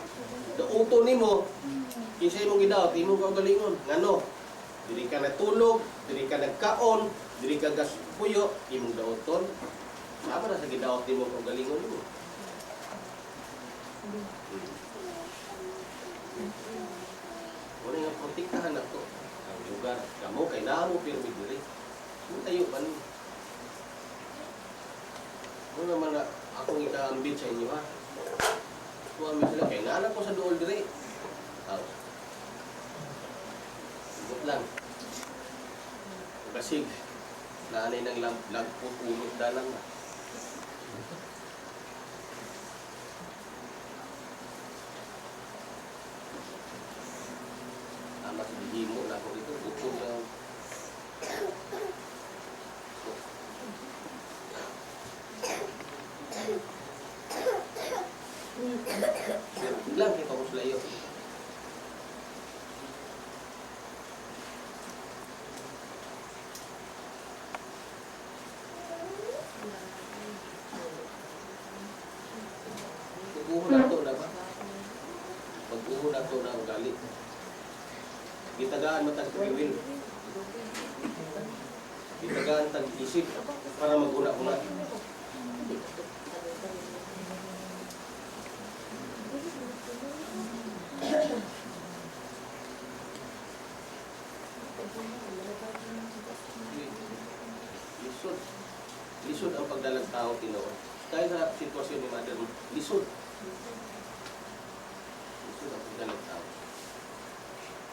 dauto nimo, kinsa imong gidaot, imong kaugalingon, ngano? Dili ka natulog, dili ka nagkaon, dili ka gaspuyo, imong daoton. Saba na sa gidaot nimo kaugalingon nimo. Wala nga protektahan na to ang lugar. Kamo kay naamo pirmi diri. Mo tayo pa ni. Ano naman na akong ika-ambit sa inyo ha? Kuha sila, kaya nga ko sa dool dire. Ibot lang. Kasig, naanay ng lagpot ulot dalang na. Mas bihimo na ako dito, bukod lang. Lang kita ko sulayo. Pag-uho na to na ba? Pag-uho na to na ang galit. Gitagaan matag kriwil. Gitagaan tag-isip para mag-una-una. Lisod ang pagdalag tao tinuod. Dahil sa sitwasyon ni mother mo, lisod. Lisod ang pagdalag tao.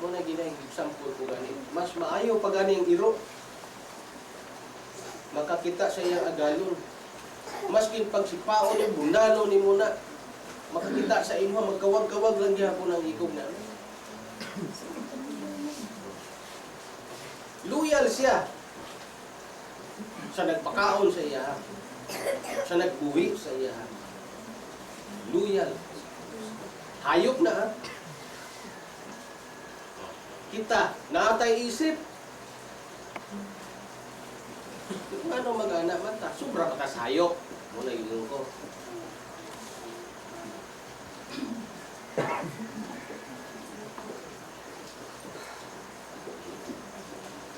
Muna ginahing example ko gani. Mas maayo pa gani ang iro. Makakita sa iyang agalon. Maskin pagsipaon yung bunalo ni muna. Makakita sa inyo, magkawag-kawag lang gyapon ang ikog na. Loyal siya sa nagpakaon sa iya, sa nagbuhi sa iya. Loyal. Hayop na ah. Kita, naatay isip. Kung ano mag-anak mata, sobra ka sa hayop. Muna yun ko.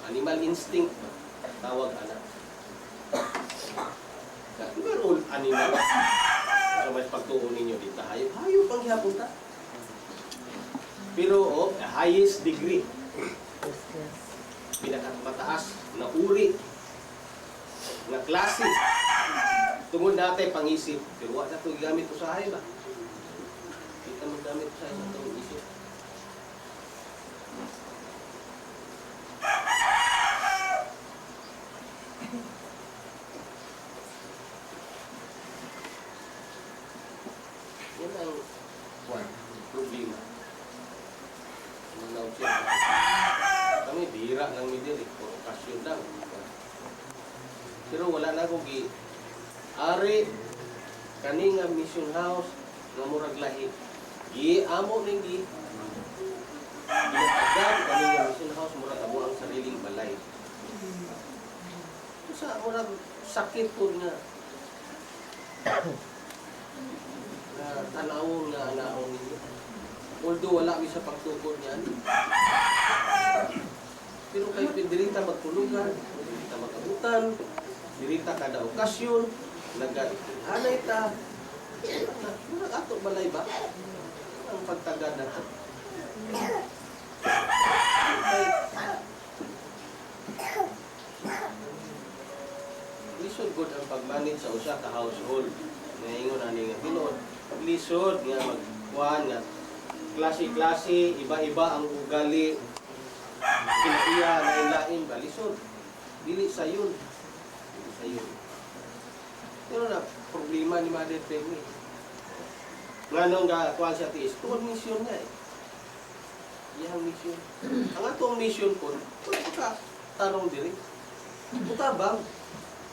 Animal instinct, tawag anak. Pero animal, so mas pagtuon ninyo dito, hayop, hayop ang hihapon ta. Pero highest degree, pinakamataas na uri, na klase, tungod natin pangisip, pero wala ito gamit ko sa hayop ba? Kita mo gamit ko sa hayop itong isip. Yan ang problema. Kami bihira lang ni diri, for okasyon lang. Pero wala na akong ari kani nga mission house nga murag lahi. Amo ning ginatagan kani nga mission house murag amo ang sariling balay. Sa murag sakit po nga tanawon nga anaon ninyo. Although wala mi sa pagtukod niyan. Pero kay dirita magtulugan, dirita magabutan, dirita kada okasyon, naghanay ta. Murag ato balay ba? Ang pagtagad nato. Lisod gud ang pag-manage sa usa ka household. Naingon ani nga tinuod. Lisod nga magkuhan nga klase-klase, iba-iba ang ugali. Kinaiya, lain-lain, balisod. Dili sayon. Dili sayon. Pero na, problema ni Mother Peggy. Nga nung kuhan siya tiis, tuwag mission niya eh. Iyang mission. Ang atong mission po, ka tarong diri. Butabang.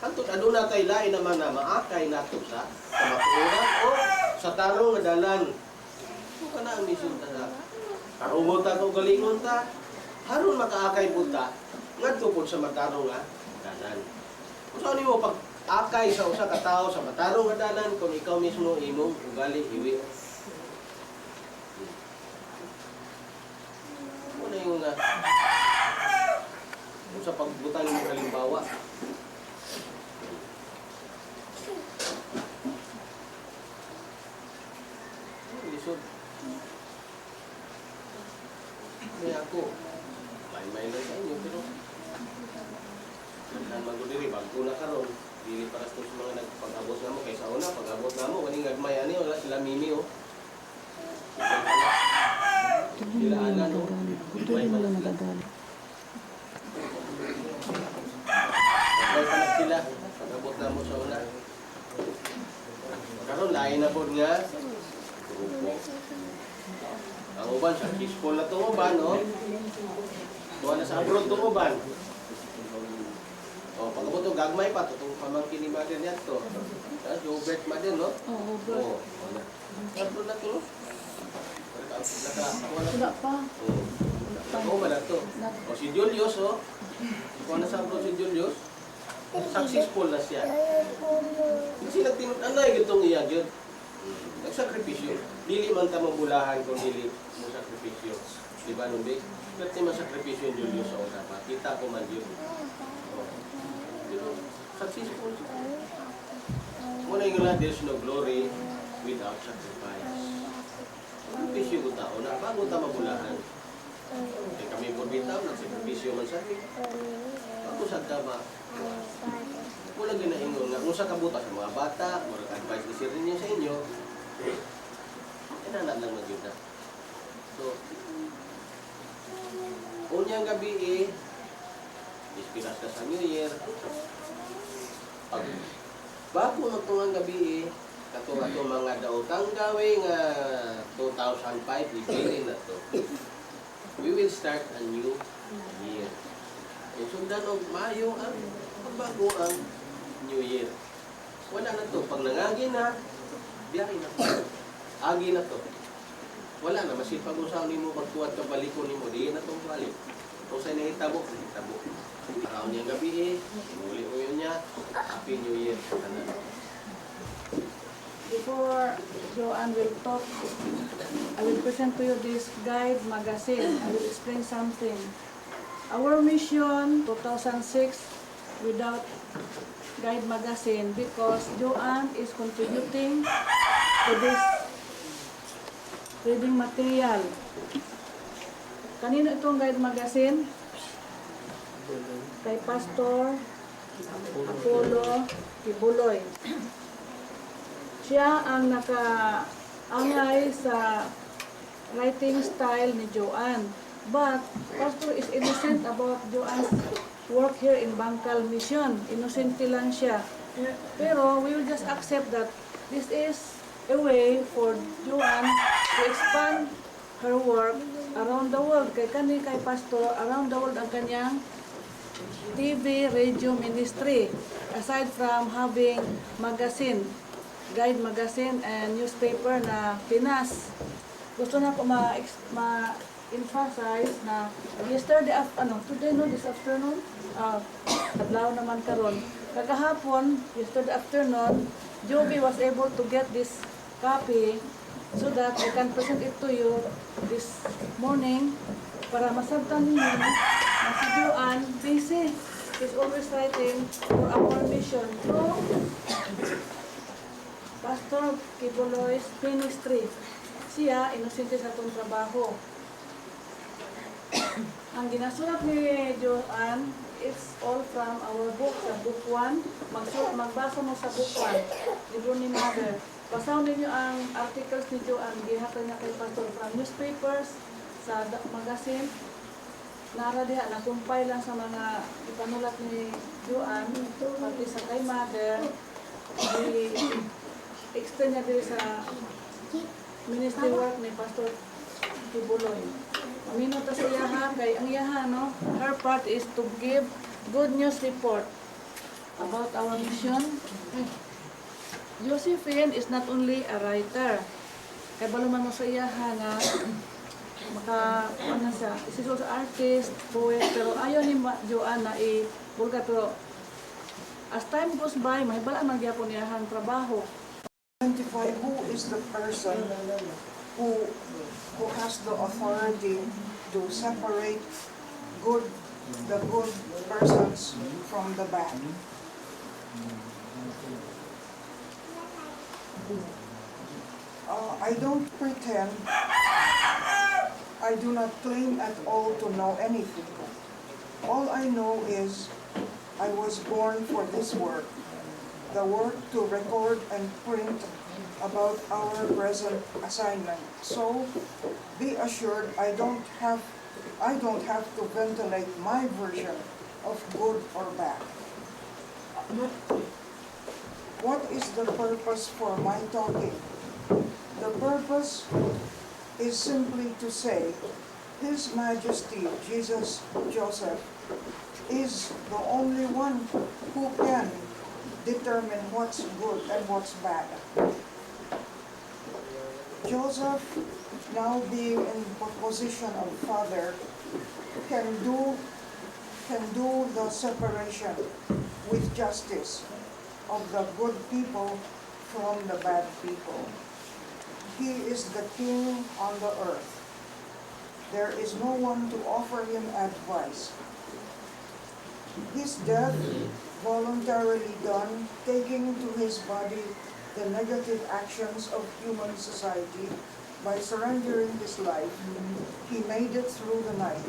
Kanto aduna tay lain naman na maakay nato sa maturan o sa tarong nga dalan. Kung kana ang mission ta sa tarungon ta o galingon ta, haron makaakay po ta ngadto po sa matarong nga dalan. Kung saan mo pag akay sa usa ka tawo sa matarong nga dalan kung ikaw mismo imong ugali iwi. Muna yung sa pagbutang ng halimbawa. Lisod. Kaya ako, may lang sa inyo, pero naghan magudiri, bago na karon, dili para sa mga nagpag-abot na mo, kaysa una, pag-abot na mo, waling nagmay ani, wala sila mimi, oh. Sila ana, no? May pala sila. Nagmay pala sila, pag-abot na mo sa una. Karon lain na po nga, grupo. Ang uban, sa kispol na itong uban, no? Buwan na sa abroad itong uban. O, pag-abot itong gagmay pa, itong pamangkin ni Mother niya ito. Jobert Mother, no? Oo, Robert. Oo. Abroad na ito, no? Wala pa. Oo, wala ito. O, si Julius, oh. Buwan na sa abroad si Julius. Successful na siya. Kasi nagtinut-anay itong iya, yun. Nagsakripisyo. Dili man ta mabulahan kung dili mo sakripisyo. Di ba, Numbik? Ba't naman sakripisyo yung Julius sa una pa? Kita ko man yun. Pero, successful siya. Muna yung lang, there's no glory without sacrifice. Sakripisyo ko tao na, bago ta mabulahan. Eh, kami po bitaw, nagsakripisyo man sa akin. Bago sa tama, wala ginaingon nga. Kung sa kabuta sa mga bata, murag advice ni sir ninyo sa inyo, inanak lang mag-yun na. So, unyang gabi ispiras ka sa New Year. Bago magtungang gabi kato mga daotang gawi nga 2005, ibilin na to. We will start a new year. E sundan og Mayo ang bago ang New Year. Wala na to. Pag nangagi na, biyahe na to. Agi na to. wala na, masipag usaw ni mo, magtuwad ka balikon ni mo, di na itong balik. Kung sa'yo nahitabo, nahitabo. Araw niyang gabi muli mo yun niya, Happy New Year. Before Joanne will talk, I will present to you this guide magazine. I will explain something. Our mission 2006 without guide magazine because Joanne is contributing to this reading material. Kanino itong guide magazine? Kay Pastor Apollo Kibuloy. Siya ang nakaangay sa writing style ni Joanne. But Pastor is innocent about Joanne's work here in Bangkal Mission. Innocent lang siya. Pero we will just accept that this is a way for Joanne to expand her work around the world. Kay Pastor, around the world ang kanyang TV, radio ministry. Aside from having magazine, guide magazine and newspaper na Pinas. Gusto na ko ma-emphasize na yesterday, this afternoon, adlaw naman karon. Kagahapon, yesterday afternoon, Joby was able to get this copy so that I can present it to you this morning para masabtan ninyo na si Joanne busy. She's always writing for our mission. So, Pastor Kibuloy's ministry. Siya, inosente sa itong trabaho. Ang ginasulat ni Joanne, it's all from our book, sa book 1. Magbasa mo sa book 1, libro ni Mother. Basahin ninyo ang articles ni Joanne, gihatag niya kay Pastor from newspapers, sa magazine. Nara diha, nakumpay lang sa mga ipanulat ni Joanne, pati sa kay Mother. Extend niya dito sa ministry work ni Pastor Kibuloy. Aminot sa iyaha, kay ang iyaha, no? Her part is to give good news report about our mission. Josephine is not only a writer. Kay baluman mo sa iyaha nga, siya, she's also artist, poet, pero ayaw ni Joanne na i-bulga, pero as time goes by, mahibalaan man gyapon iyahang trabaho. Identify who is the person who has the authority to separate the good persons from the bad. I don't pretend, I do not claim at all to know anything. All I know is I was born for this work, the work to record and print about our present assignment. So, be assured I don't have to ventilate my version of good or bad. What is the purpose for my talking? The purpose is simply to say, His Majesty Jesus Joseph is the only one who can determine what's good and what's bad. Joseph, now being in the position of father, can do the separation with justice of the good people from the bad people. He is the king on the earth. There is no one to offer him advice. His death, voluntarily done, taking to his body the negative actions of human society by surrendering his life, he made it through the night.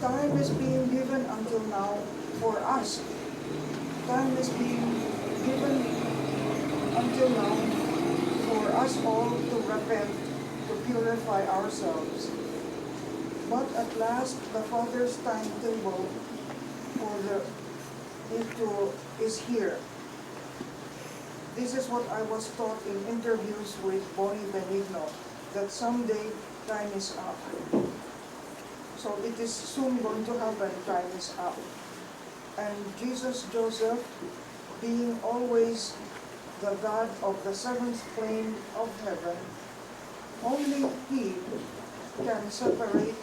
Time is being given until now for us. Time is being given until now for us all to repent, to purify ourselves. But at last, the Father's timetable is here. This is what I was taught in interviews with Bonnie Benigno, that someday time is up. So it is soon going to happen, time is up. And Jesus Joseph, being always the God of the seventh plane of heaven. Only He can separate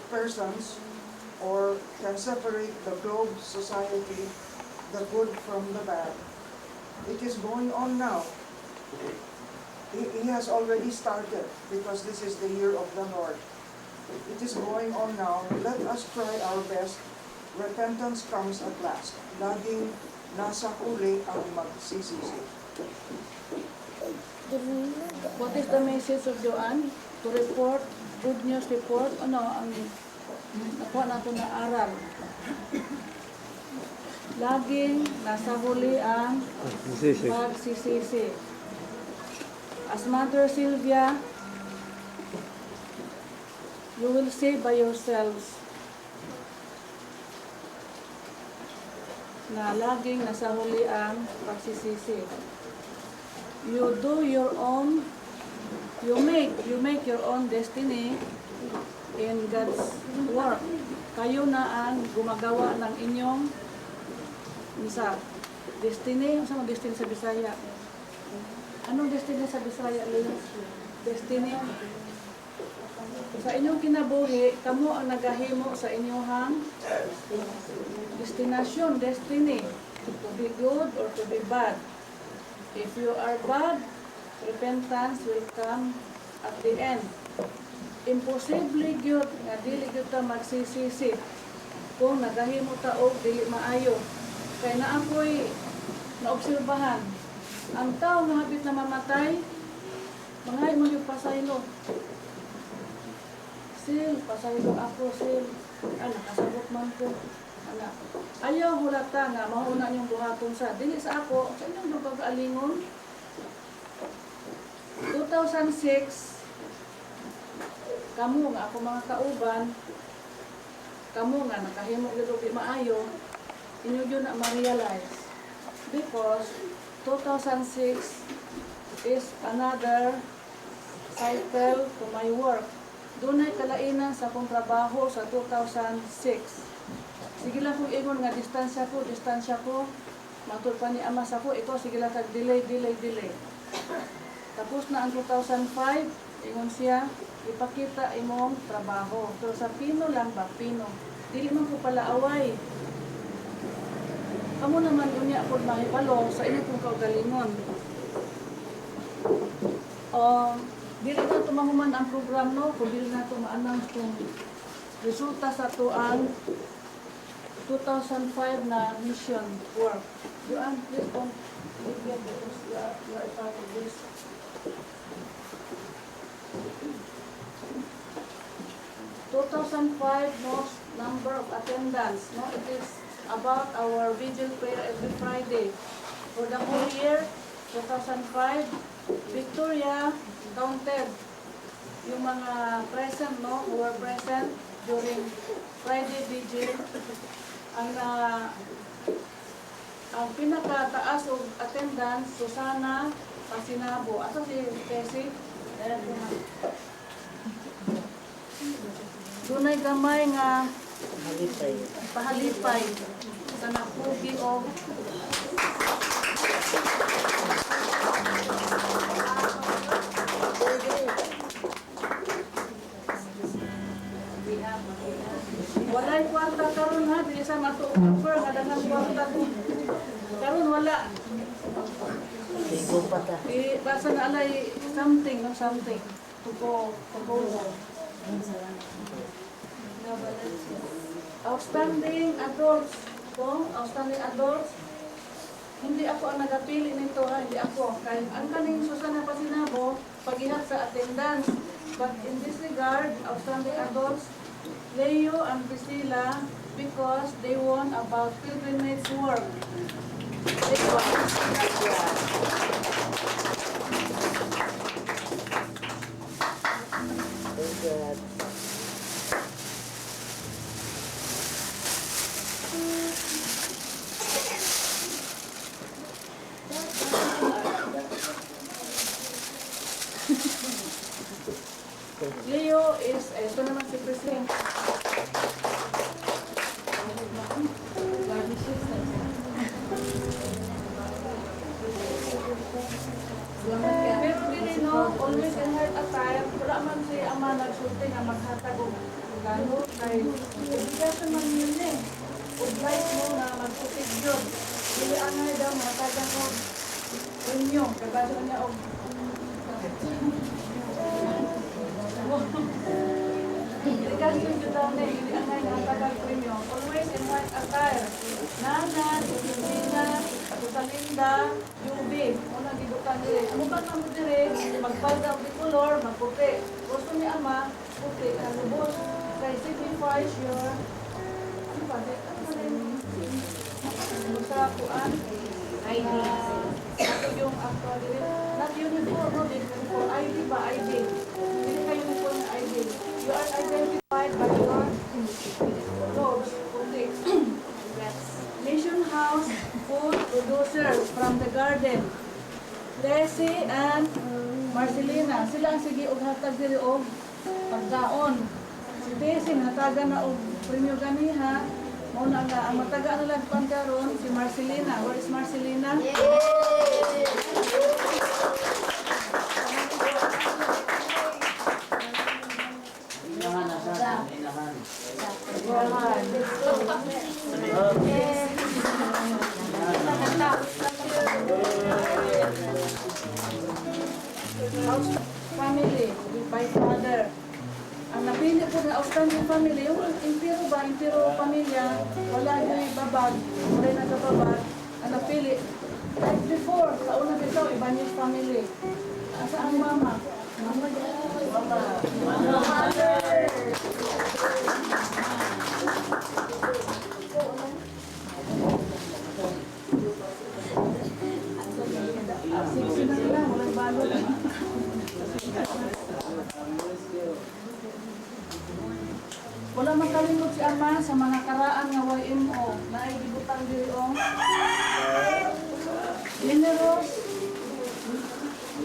persons, or can separate the globe society, the good from the bad. It is going on now. He has already started, because this is the year of the Lord. It is going on now. Let us try our best. Repentance comes at last. Laging nasa huli ang magsisisi. What is the message of Joanne? To report, good news report, ano ang nakuha nato na aral. Laging nasa huli ang Sisi. pagsisisi. As Mother Sylvia, you will say by yourselves na laging nasa huli ang pagsisisi. You do your own, you make your own destiny in God's work. Kayo na ang gumagawa ng inyong destiny. Ano ang destiny sa Bisaya? Anong destiny sa Bisaya, Lynn? Destiny. Sa inyong kinabuhi, kamo ang nagahimo sa inyong destination, destiny. To be good or to be bad. If you are bad, repentance will come at the end. Imposible gyud nga dili gyud ta magsisisi kung nagahimo ta og dili maayo. Kay naakoy naobserbahan ang tao nga hapit na mamatay, mangay mo yung pasaylo. Sil, pasaylo ako, sil. Nakasabot man ko. Ayaw hulata nga, mauna niyong buhaton sa. Dili sa ako, sa inyong pag-alingon. 2006, kamo nga ako mga kauban, kamo nga nakahimo gyud di maayo, inyo yun na ma-realize. Because 2006 is another cycle to my work. Dunay kalainan sa akong trabaho sa 2006. Sige lang kung ingon nga distansya ko, matud pa ni ama sa ko, ikaw sige lang kag delay. Tapos na ang 2005, ingon siya, ipakita imong trabaho. So sa Pino lang ba? Pino. Dili man ko pala away. Kamo naman unya pod mahipalo sa inyo kung kaugalingon. Dili na tumahuman ang program no, kung dili na tumaanang kung resulta sa tuang 2005 na mission work. Joanne, please don't forget because you are a part of this. 2005 most number of attendance. No, it is about our vigil prayer every Friday. For the whole year, 2005, Victoria counted yung mga present, no, who were present during Friday vigil. Ang pinakataas of attendance, Susana Pasinabo. Ato si Tessie? Dunay gamay nga pahalipay sa napugi o walay kwarta karon ha, dili sa matuover nga daghang kwarta ko. Karon wala. Basa na alay something. To go. Outstanding adults. Hindi ako ang nagapili nito ha, hindi ako. Kaya ang kaning Susana Pasinabo, paghihat sa attendance. But in this regard, outstanding adults, Leo and Priscilla, because they won about pilgrimage work. They won. Leo is, ito naman si President. pagsulti nga maghatag og gano kay obligasyon man yun eh. Oblige mo na magsutik yun. Dili angay daw matagan og inyo. Kagado niya og obligasyon yun daw na dili angay matagan inyo. Always in white attire. Nanan, Pilipina, Rosalinda, Yubi. Una gibutan dire. Ano ba kamo dire? Magpalda og color, magputi. Gusto ni ama, puti ang lubos. Kay signifies your ano ba? Ano ba rin? Basta kuan. ID. Ito yung actual dire. Not uniform, no? Uniform. ID ba? ID. Hindi ka uniform na ID. You are identified by your robes. Puti. Mission House food producers from the garden. Desi and Marcelina. Sila ang sige og hatag diri og pagkaon. Si Desi hatagan na og premyo ganiha. Mao na nga ang mataga na lang karon si Marcelina. Where is Marcelina? House family by father. Ang napili po na outstanding family, yung impero ba, impero pamilya, wala yung babag, wala na kababag, ang napili. Like before, sa una bitaw, Ibanez family. Asa ang mama? Mama Siksi na nila, walang balot. Wala makalimot si Ama sa mga karaan nga YMO na ay gibutang diriong generous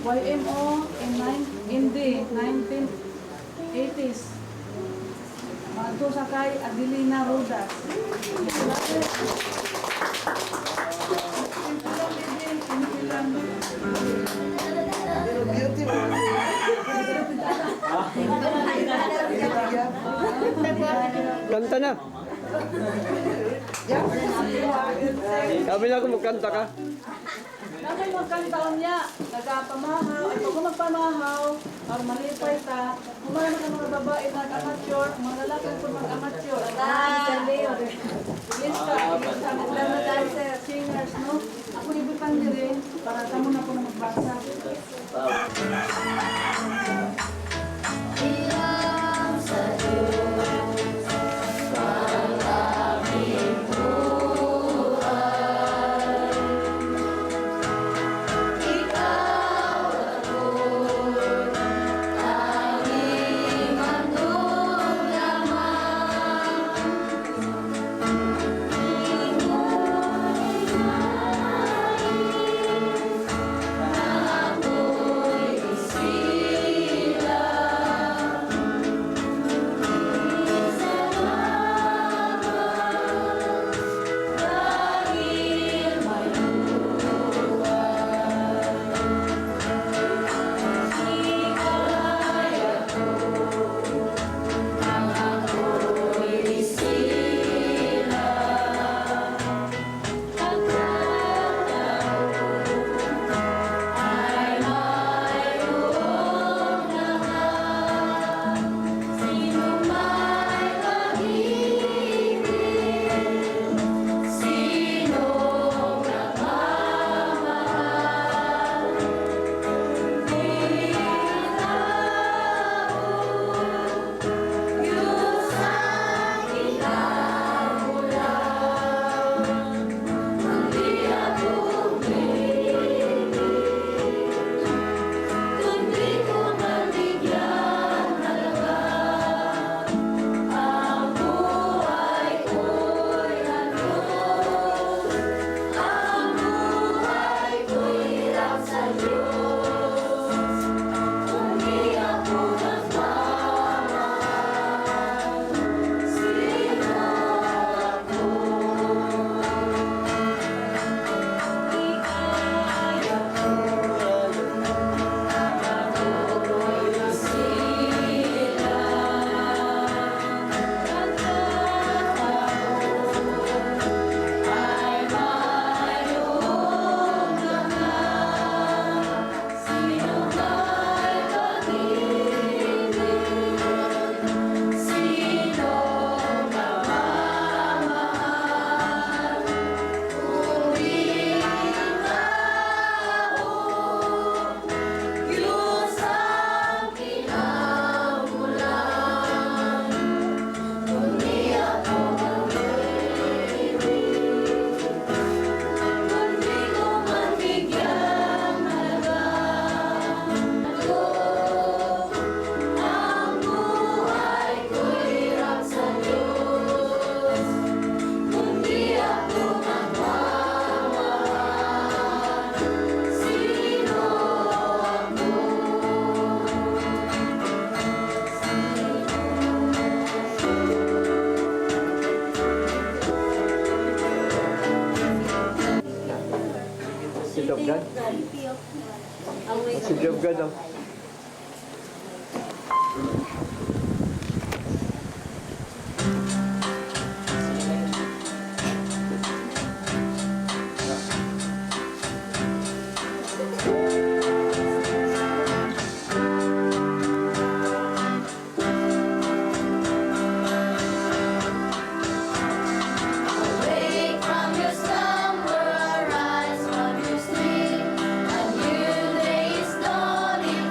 YMO in the 1980s. Maadto sa kay Adelina Rodas. Pero beauty mo. Kanta na. Sabi na ako magkanta ka. Nakay magkantaon niya, nagapamahaw, ay pag magpamahaw, para malipay ta, kumana ng mga babae nag-amateur, mga lalaki po mag-amateur. Lista, mga dancer, singers, no? Ako ibutang dire, para tamo na po na magbasa. Ilang sa Diyos ang aming buhay. Ikaw ako'y aming handog lamang. Imo'y nais na ako'y isipin. City of God. City of God. Ang may City of God, oh. Wake from your slumber, arise from your sleep. A new day is dawning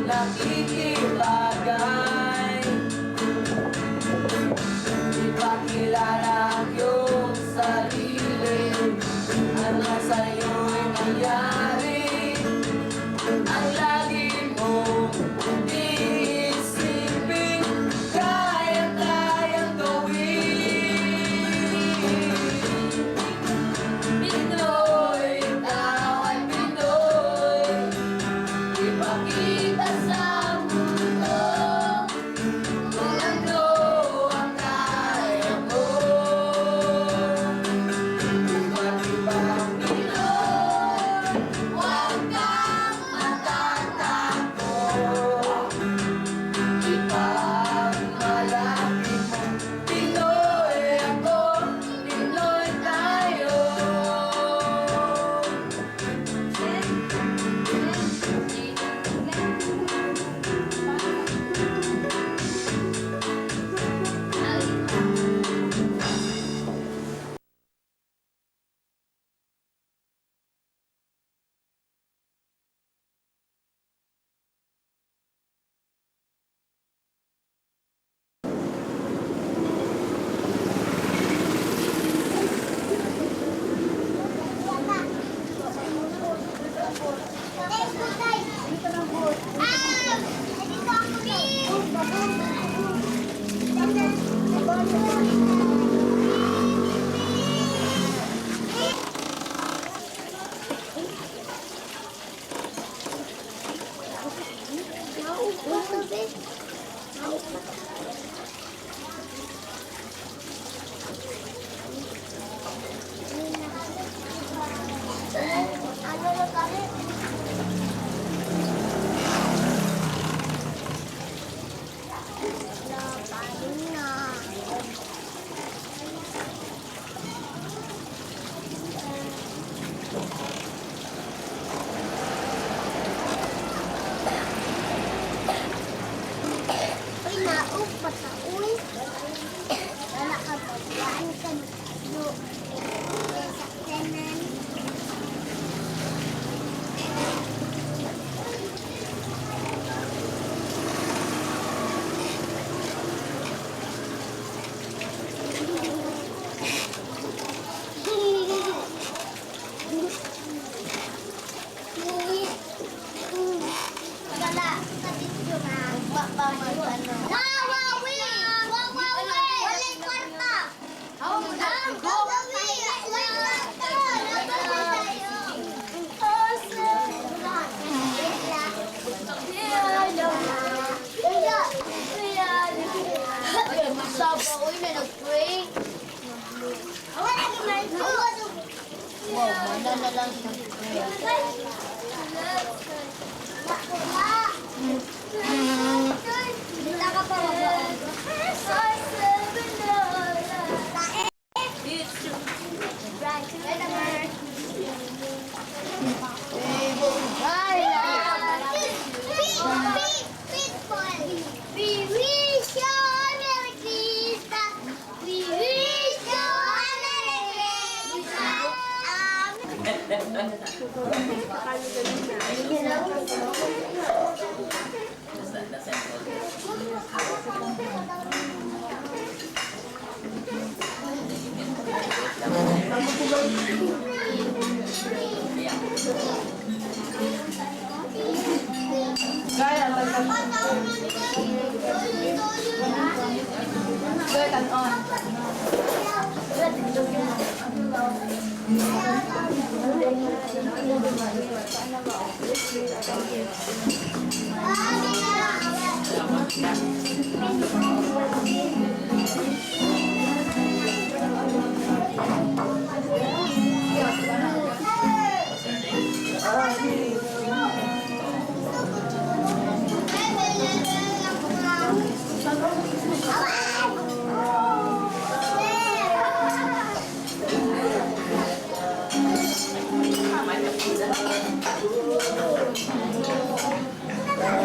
nakikilagay. Ipakilala ang iyong sarili, ano sa'yo'y nangyari. Ang lagi mong iisipin, kaya-kayang gawin. Pinoy, ikaw ay Pinoy, ipakita sa mundo kung ano ang kaya mo. Iba't ibang Pinoy, huwag kang matatakot. Ipagmalapit mo, Pinoy ako, Pinoy tayo. We wish you a Merry Christmas. We wish you a Merry Christmas.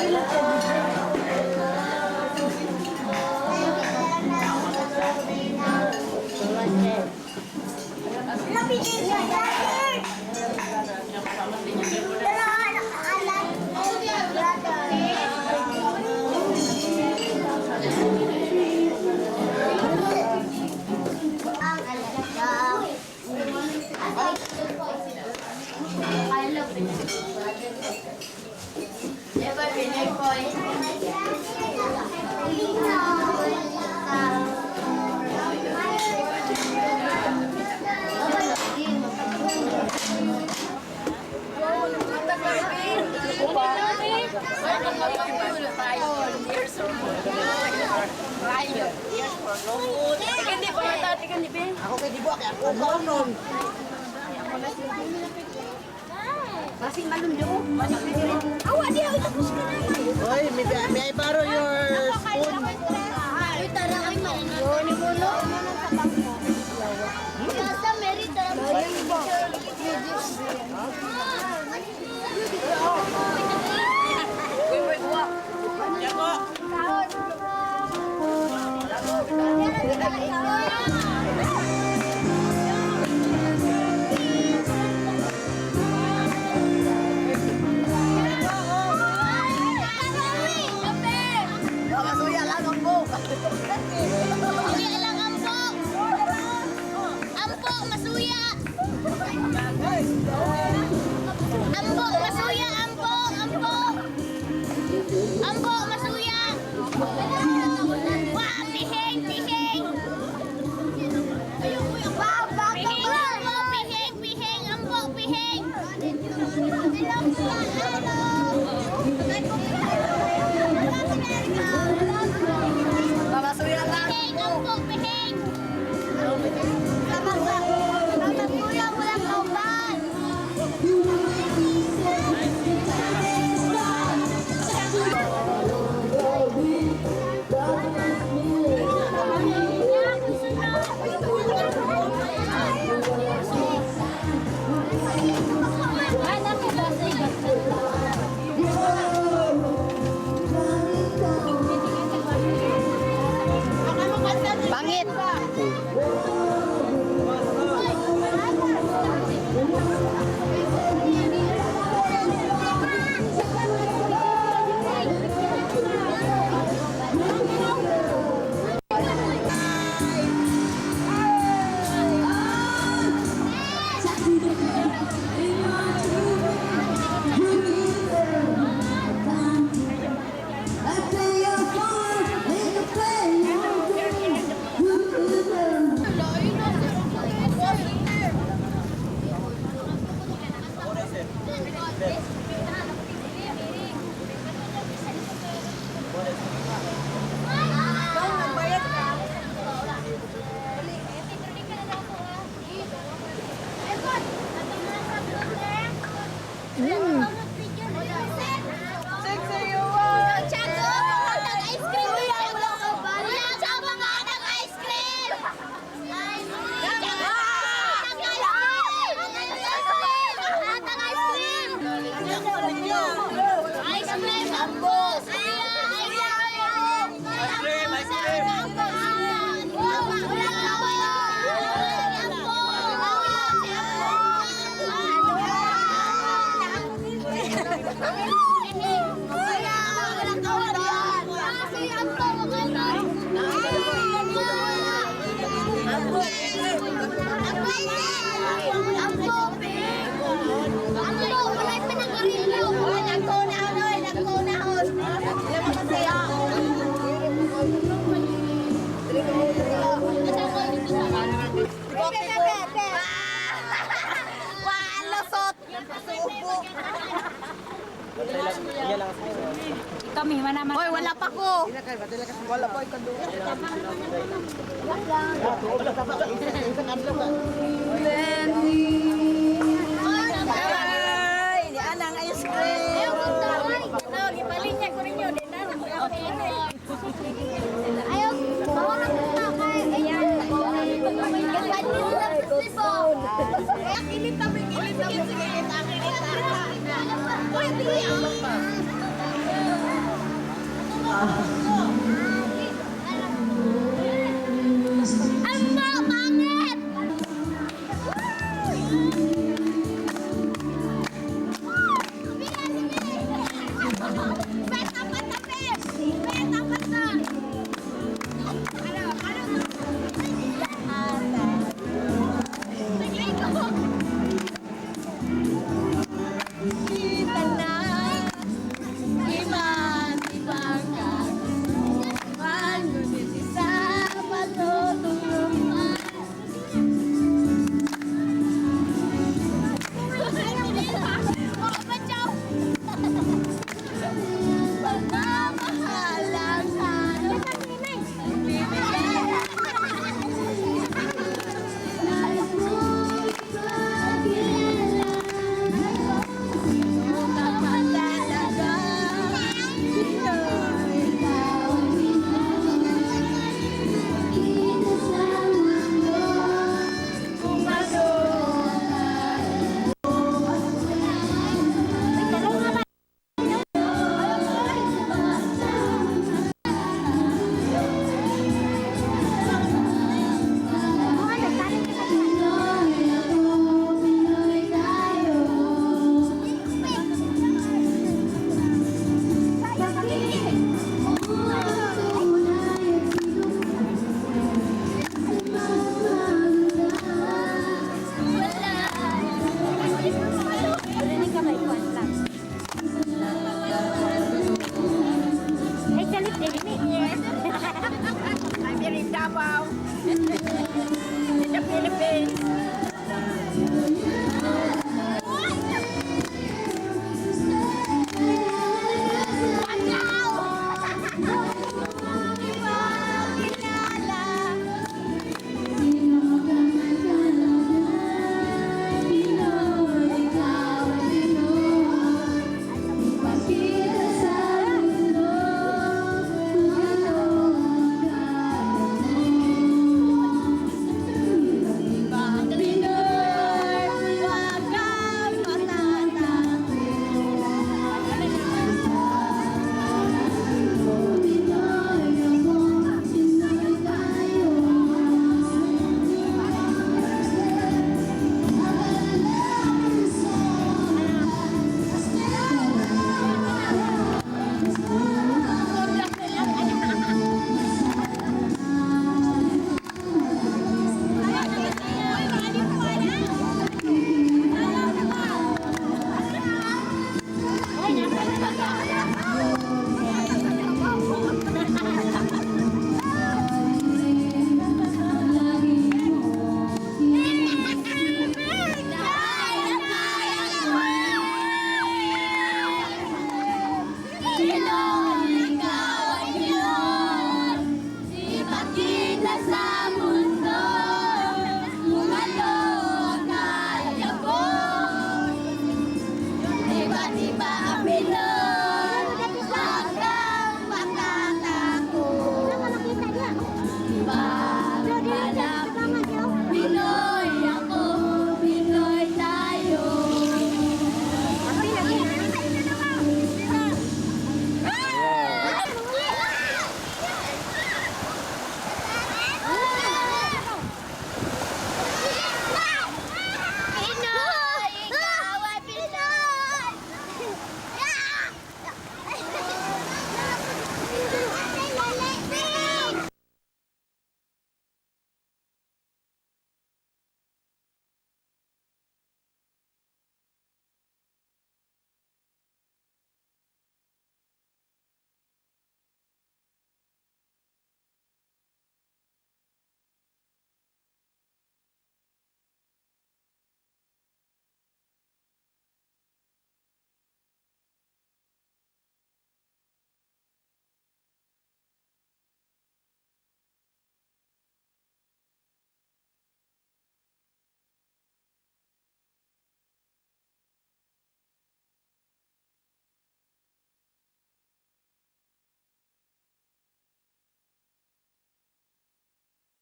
Thank you. Masing malundo. Awa, di ako tapos ka na. Oy, may I borrow your spoon? Ay, tara kay Marino. Yun, imulo. Sa bangko. Kasa, Mary, tara mo. Masuya lang ang book. Masuya lang, ampo. Ampo, masuya. Ampo, masuya, ampo, ampo. Ampo, masuya. Wah, piheng, piheng. Wow, piheng, ampo, piheng, piheng, ampo, piheng. Masuya lang. Piheng, ampo, piheng. Masuya, walang kauban. Pangit. Kami, manaman. Hoy, wala pa ko. Wala pa ikaw doon. Ay, di anang ice cream. Gipalinya ko rin yun. Ayaw, bawa na kita kay ayan. Kilit kami, kilit kami. Uy, Ambo, pangit! Kita na, iman, ibangga. Iya.